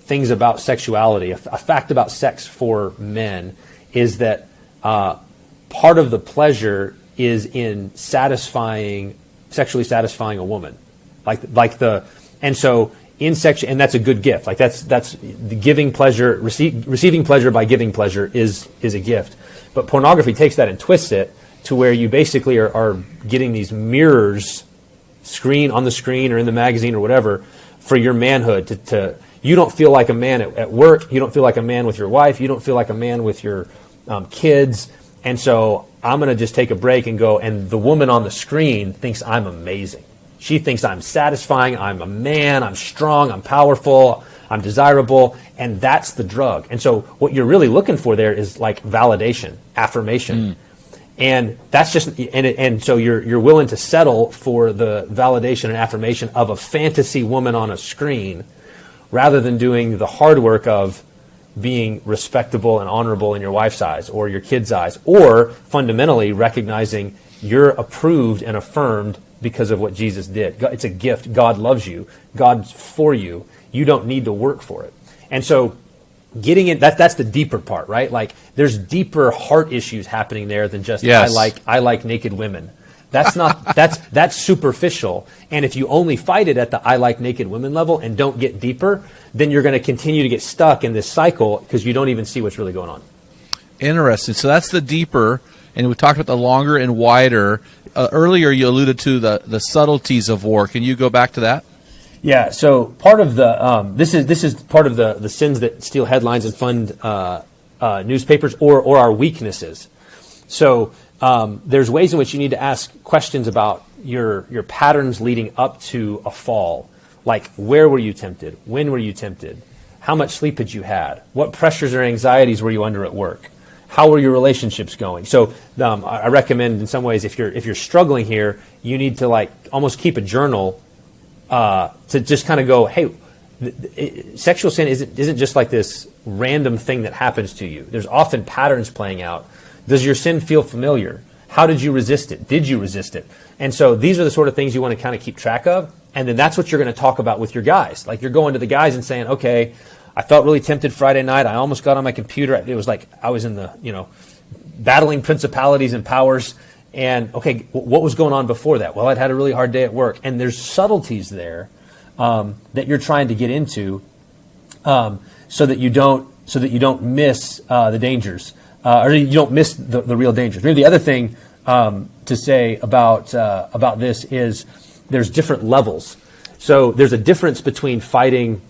things about sexuality, a fact about sex for men, is that part of the pleasure is in sexually satisfying a woman, and so in sex, and that's a good gift. Like that's the giving pleasure, receiving pleasure by giving pleasure is a gift. But pornography takes that and twists it to where you basically are getting these mirrors on the screen or in the magazine or whatever for your manhood to you don't feel like a man at work, you don't feel like a man with your wife, you don't feel like a man with your kids, and so I'm going to just take a break and go, and the woman on the screen thinks I'm amazing. She thinks I'm satisfying, I'm a man, I'm strong, I'm powerful, I'm desirable, and that's the drug. And so what you're really looking for there is like validation, affirmation. And that's just, and so you're willing to settle for the validation and affirmation of a fantasy woman on a screen rather than doing the hard work of being respectable and honorable in your wife's eyes or your kids' eyes, or fundamentally recognizing you're approved and affirmed because of what Jesus did. It's a gift. God loves you. God's for you. You don't need to work for it. And so getting in, that's the deeper part, right? Like there's deeper heart issues happening there than just yes. I like naked women. That's not that's superficial. And if you only fight it at the I like naked women level and don't get deeper, then you're going to continue to get stuck in this cycle because you don't even see what's really going on. Interesting. So that's the deeper, and we talked about the longer and wider. Earlier you alluded to the subtleties of war. Can you go back to that? Yeah. So part of the this is part of the sins that steal headlines and fund newspapers or our weaknesses. So there's ways in which you need to ask questions about your patterns leading up to a fall. Like, where were you tempted? When were you tempted? How much sleep had you had? What pressures or anxieties were you under at work? How were your relationships going? So I recommend in some ways if you're struggling here, you need to like almost keep a journal to just kind of go, hey, sexual sin isn't just like this random thing that happens to you. There's often patterns playing out. Does your sin feel familiar? How did you resist it? Did you resist it? And so these are the sort of things you want to kind of keep track of. And then that's what you're going to talk about with your guys. Like you're going to the guys and saying, okay, I felt really tempted Friday night. I almost got on my computer. It was like I was in the, battling principalities and powers. And okay, what was going on before that? Well, I'd had a really hard day at work. And there's subtleties there that you're trying to get into so that you don't miss the dangers. Or you don't miss the real dangers. Maybe the other thing to say about this is there's different levels. So there's a difference between fighting.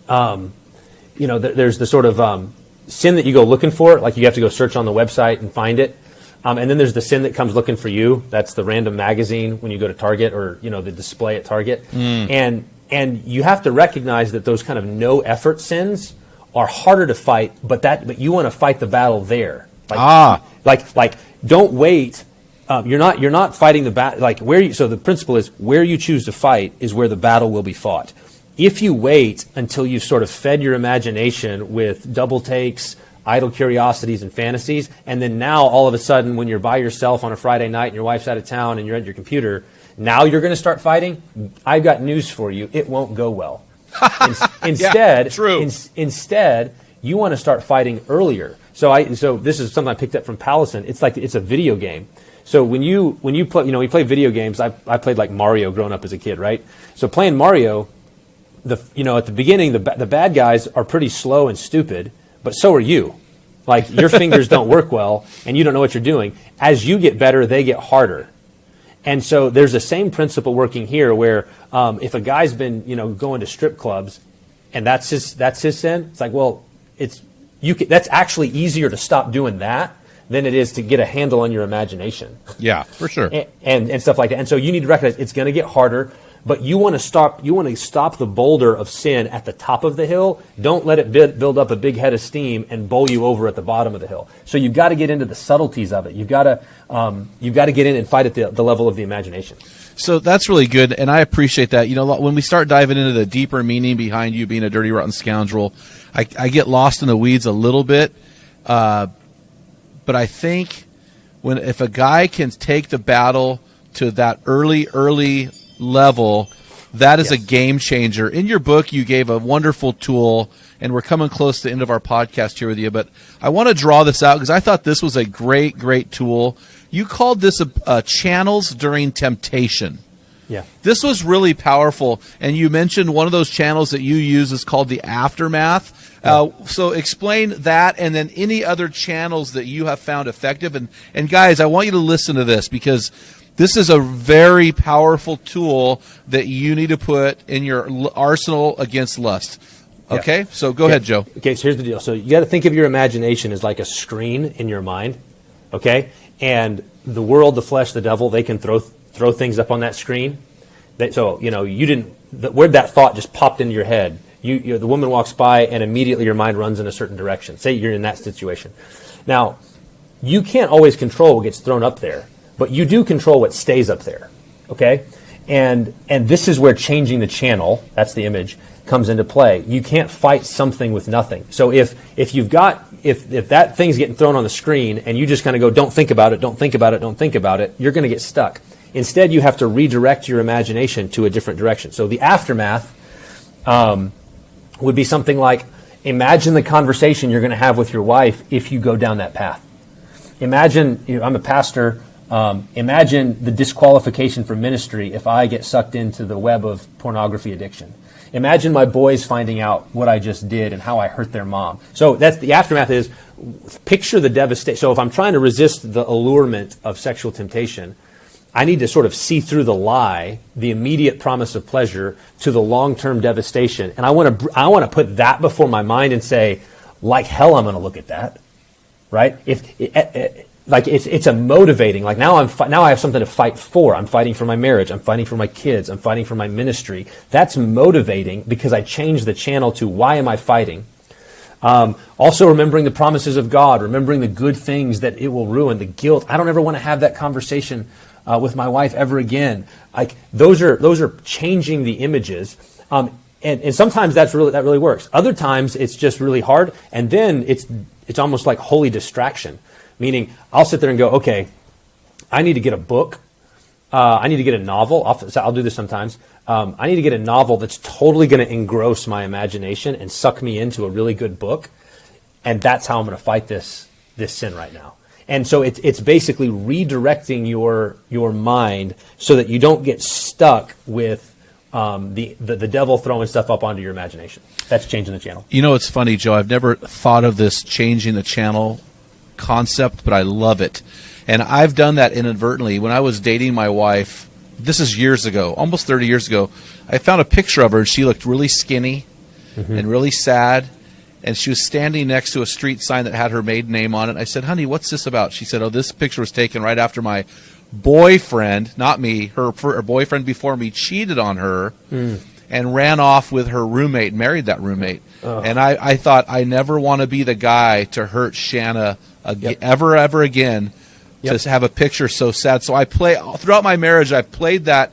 There's the sort of sin that you go looking for, like you have to go search on the website and find it, and then there's the sin that comes looking for you. That's the random magazine when you go to Target or the display at Target, and you have to recognize that those kind of no effort sins are harder to fight, but you want to fight the battle there. Like don't wait. You're not fighting the battle. Like so the principle is where you choose to fight is where the battle will be fought. If you wait until you've sort of fed your imagination with double takes, idle curiosities, and fantasies, and then now all of a sudden when you're by yourself on a Friday night and your wife's out of town and you're at your computer, now you're going to start fighting, I've got news for you. It won't go well. Instead, instead, you want to start fighting earlier. So this is something I picked up from Pallison. It's like it's a video game. So when you play, we play video games. I played like Mario growing up as a kid, right? So playing Mario, at the beginning, the bad guys are pretty slow and stupid, but so are you. Like your fingers don't work well, and you don't know what you're doing. As you get better, they get harder. And so there's the same principle working here, where if a guy's been going to strip clubs, and that's his sin, it's like, well, that's actually easier to stop doing that than it is to get a handle on your imagination. Yeah, for sure. and stuff like that. And so you need to recognize it's going to get harder. But you want to stop the boulder of sin at the top of the hill. Don't let it build up a big head of steam and bowl you over at the bottom of the hill. So you've got to get into the subtleties of it. You've got to get in and fight at the level of the imagination. So that's really good, and I appreciate that. You know, when we start diving into the deeper meaning behind you being a dirty, rotten scoundrel, I get lost in the weeds a little bit. But I think if a guy can take the battle to that early level, that is a game changer. In your book, you gave a wonderful tool, and we're coming close to the end of our podcast here with you, but I want to draw this out because I thought this was a great tool. You called this channels during temptation. Yeah. This was really powerful, and you mentioned one of those channels that you use is called the aftermath. So explain that, and then any other channels that you have found effective. And guys, I want you to listen to this because this is a very powerful tool that you need to put in your arsenal against lust. Okay? Yeah. So go ahead, Joe. Okay, so here's the deal. So you got to think of your imagination as like a screen in your mind, okay? And the world, the flesh, the devil, they can throw things up on that screen. So, you know, where that thought just popped into your head. The woman walks by and immediately your mind runs in a certain direction. Say you're in that situation. Now, you can't always control what gets thrown up there, but you do control what stays up there, okay? And this is where changing the channel, that's the image, comes into play. You can't fight something with nothing. So if that thing's getting thrown on the screen and you just kind of go, don't think about it, don't think about it, don't think about it, you're going to get stuck. Instead, you have to redirect your imagination to a different direction. So the aftermath would be something like, imagine the conversation you're going to have with your wife if you go down that path. Imagine, I'm a pastor, imagine the disqualification from ministry if I get sucked into the web of pornography addiction. Imagine my boys finding out what I just did and how I hurt their mom. So that's the aftermath is, picture the devastation. So if I'm trying to resist the allurement of sexual temptation, I need to sort of see through the lie, the immediate promise of pleasure, to the long-term devastation. And I want to put that before my mind and say, like hell, I'm going to look at that, right? It's a motivating. Like now I have something to fight for. I'm fighting for my marriage. I'm fighting for my kids. I'm fighting for my ministry. That's motivating because I changed the channel to why am I fighting? Also remembering the promises of God, remembering the good things that it will ruin, the guilt. I don't ever want to have that conversation with my wife ever again. Like those are changing the images. And sometimes that really works. Other times it's just really hard, and then it's almost like holy distraction. Meaning, I'll sit there and go, okay, I need to get a book. I need to get a novel. I'll do this sometimes. I need to get a novel that's totally going to engross my imagination and suck me into a really good book. And that's how I'm going to fight this sin right now. And so it's basically redirecting your mind so that you don't get stuck with the devil throwing stuff up onto your imagination. That's changing the channel. You know, it's funny, Joe. I've never thought of this changing the channel concept, but I love it. And I've done that inadvertently. When I was dating my wife, this is years ago, almost 30 years ago, I found a picture of her, and she looked really skinny and really sad. And she was standing next to a street sign that had her maiden name on it. I said, honey, what's this about? She said, oh, this picture was taken right after my boyfriend, not me, her boyfriend before me cheated on her and ran off with her roommate, married that roommate. Oh. And I thought, I never want to be the guy to hurt Shanna ever again, to have a picture so sad. So throughout my marriage, I played that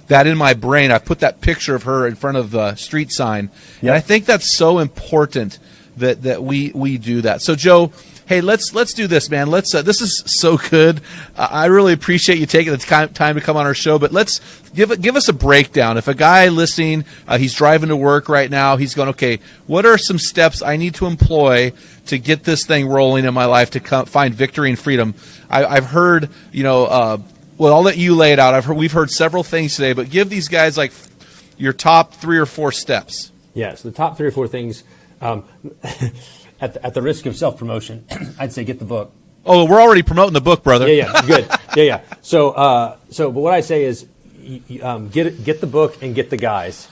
in my brain. I put that picture of her in front of the street sign. And I think that's so important that we do that. So Joe, hey, let's do this, man. This is so good. I really appreciate you taking the time to come on our show. But let's give us a breakdown. If a guy listening, he's driving to work right now, he's going, okay, what are some steps I need to employ to get this thing rolling in my life to find victory and freedom? I've heard, well, I'll let you lay it out. We've heard several things today, but give these guys like your top 3 or 4 steps. Yes, the top 3 or 4 things. At the risk of self-promotion, I'd say get the book. Oh, we're already promoting the book, brother. Yeah, good. Yeah. So, but what I say is, get the book and get the guys,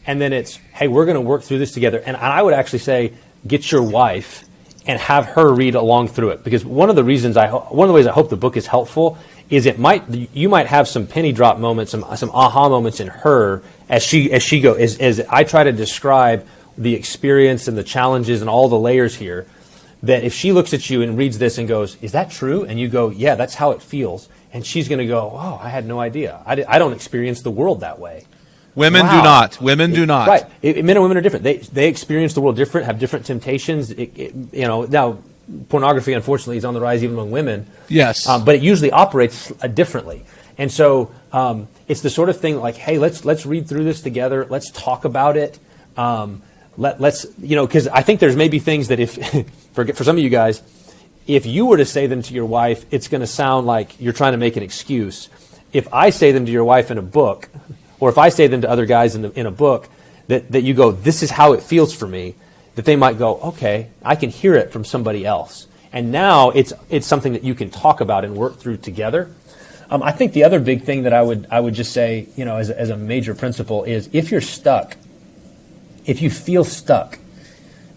and then it's, hey, we're going to work through this together. And I would actually say, get your wife and have her read along through it. Because one of the ways I hope the book is helpful is you might have some penny drop moments, some aha moments in her as I try to describe the experience and the challenges and all the layers here, that if she looks at you and reads this and goes, is that true? And you go, yeah, that's how it feels. And she's going to go, oh, I had no idea. I don't experience the world that way. Women do not. Women do not. Right. Men and women are different. They experience the world different, have different temptations. Now, pornography, unfortunately, is on the rise even among women. Yes. But it usually operates differently. And so it's the sort of thing like, hey, let's read through this together. Let's talk about it. Because I think there's maybe things that if, for some of you guys, if you were to say them to your wife, it's going to sound like you're trying to make an excuse. If I say them to your wife in a book, or if I say them to other guys in a book, that you go, this is how it feels for me, that they might go, okay, I can hear it from somebody else. And now it's something that you can talk about and work through together. I think the other big thing that I would just say, as a major principle is if you're stuck, if you feel stuck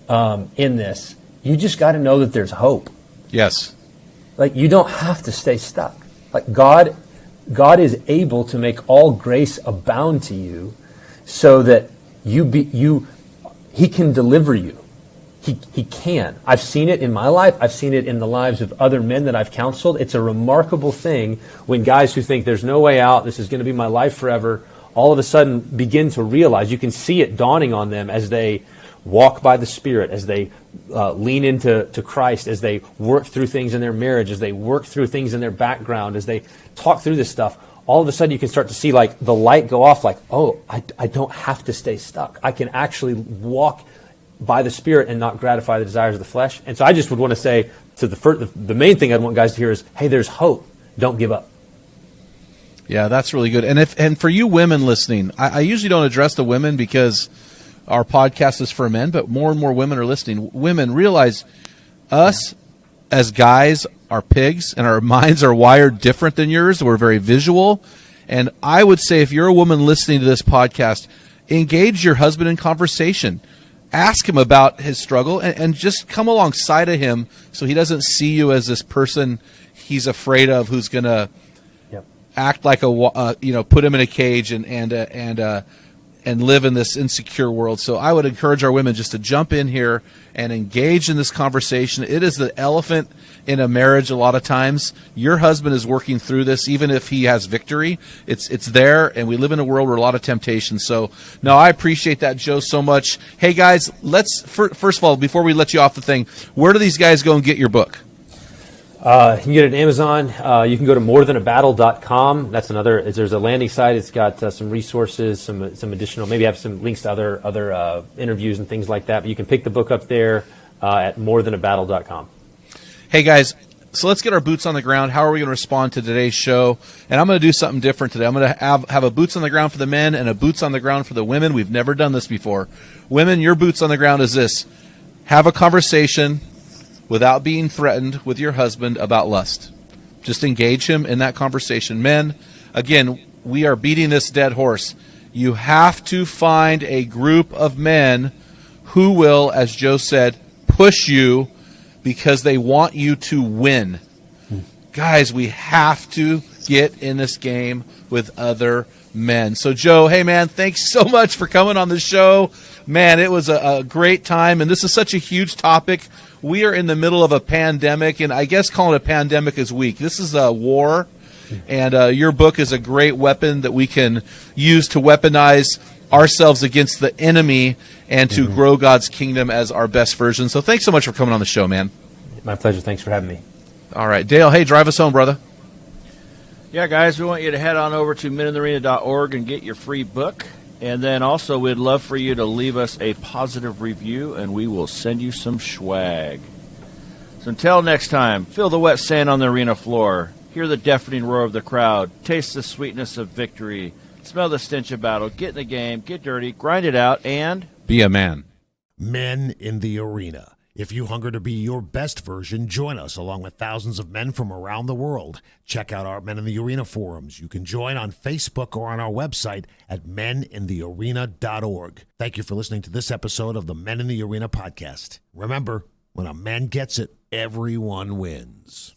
in this, you just got to know that there's hope. Yes. Like, you don't have to stay stuck. Like, God is able to make all grace abound to you so that He can deliver you. He can. I've seen it in my life. I've seen it in the lives of other men that I've counseled. It's a remarkable thing when guys who think there's no way out, this is going to be my life forever, all of a sudden begin to realize, you can see it dawning on them as they walk by the Spirit, as they lean into Christ, as they work through things in their marriage, as they work through things in their background, as they talk through this stuff. All of a sudden you can start to see like the light go off, like, oh, I don't have to stay stuck. I can actually walk by the Spirit and not gratify the desires of the flesh. And so I just would want to say to the main thing I'd want guys to hear is, hey, there's hope. Don't give up. Yeah, that's really good. And for you women listening, I usually don't address the women because our podcast is for men, but more and more women are listening. Women, realize us as guys are pigs and our minds are wired different than yours. We're very visual. And I would say if you're a woman listening to this podcast, engage your husband in conversation. Ask him about his struggle and just come alongside of him so he doesn't see you as this person he's afraid of who's going to act like put him in a cage and live in this insecure world. So I would encourage our women just to jump in here and engage in this conversation. It is the elephant in a marriage a lot of times. Your husband is working through this, even if he has victory. It's there, and we live in a world where a lot of temptation. So, no, I appreciate that, Joe, so much. Hey, guys, first of all, before we let you off the thing, where do these guys go and get your book? You can get it at Amazon. You can go to morethanAbattle.com. That's there's a landing site. It's got some resources, some additional, maybe have some links to other interviews and things like that. But you can pick the book up there at morethanAbattle.com. Hey, guys, so let's get our boots on the ground. How are we going to respond to today's show? And I'm going to do something different today. I'm going to have a boots on the ground for the men and a boots on the ground for the women. We've never done this before. Women, your boots on the ground is this. Have a conversation without being threatened with your husband about lust. Just engage him in that conversation. Men, again, we are beating this dead horse. You have to find a group of men who will, as Joe said, push you because they want you to win. Guys, we have to get in this game with other men. So, Joe, hey, man, thanks so much for coming on the show. Man, it was a great time, and this is such a huge topic. We are in the middle of a pandemic, and I guess calling it a pandemic is weak. This is a war, and your book is a great weapon that we can use to weaponize ourselves against the enemy and to grow God's kingdom as our best version. So thanks so much for coming on the show, man. My pleasure. Thanks for having me. All right. Dale, hey, drive us home, brother. Yeah, guys, we want you to head on over to meninthearena.org and get your free book. And then also we'd love for you to leave us a positive review, and we will send you some swag. So until next time, feel the wet sand on the arena floor. Hear the deafening roar of the crowd. Taste the sweetness of victory. Smell the stench of battle. Get in the game. Get dirty. Grind it out. And be a man. Men in the Arena. If you hunger to be your best version, join us along with thousands of men from around the world. Check out our Men in the Arena forums. You can join on Facebook or on our website at meninthearena.org. Thank you for listening to this episode of the Men in the Arena podcast. Remember, When a man gets it, everyone wins.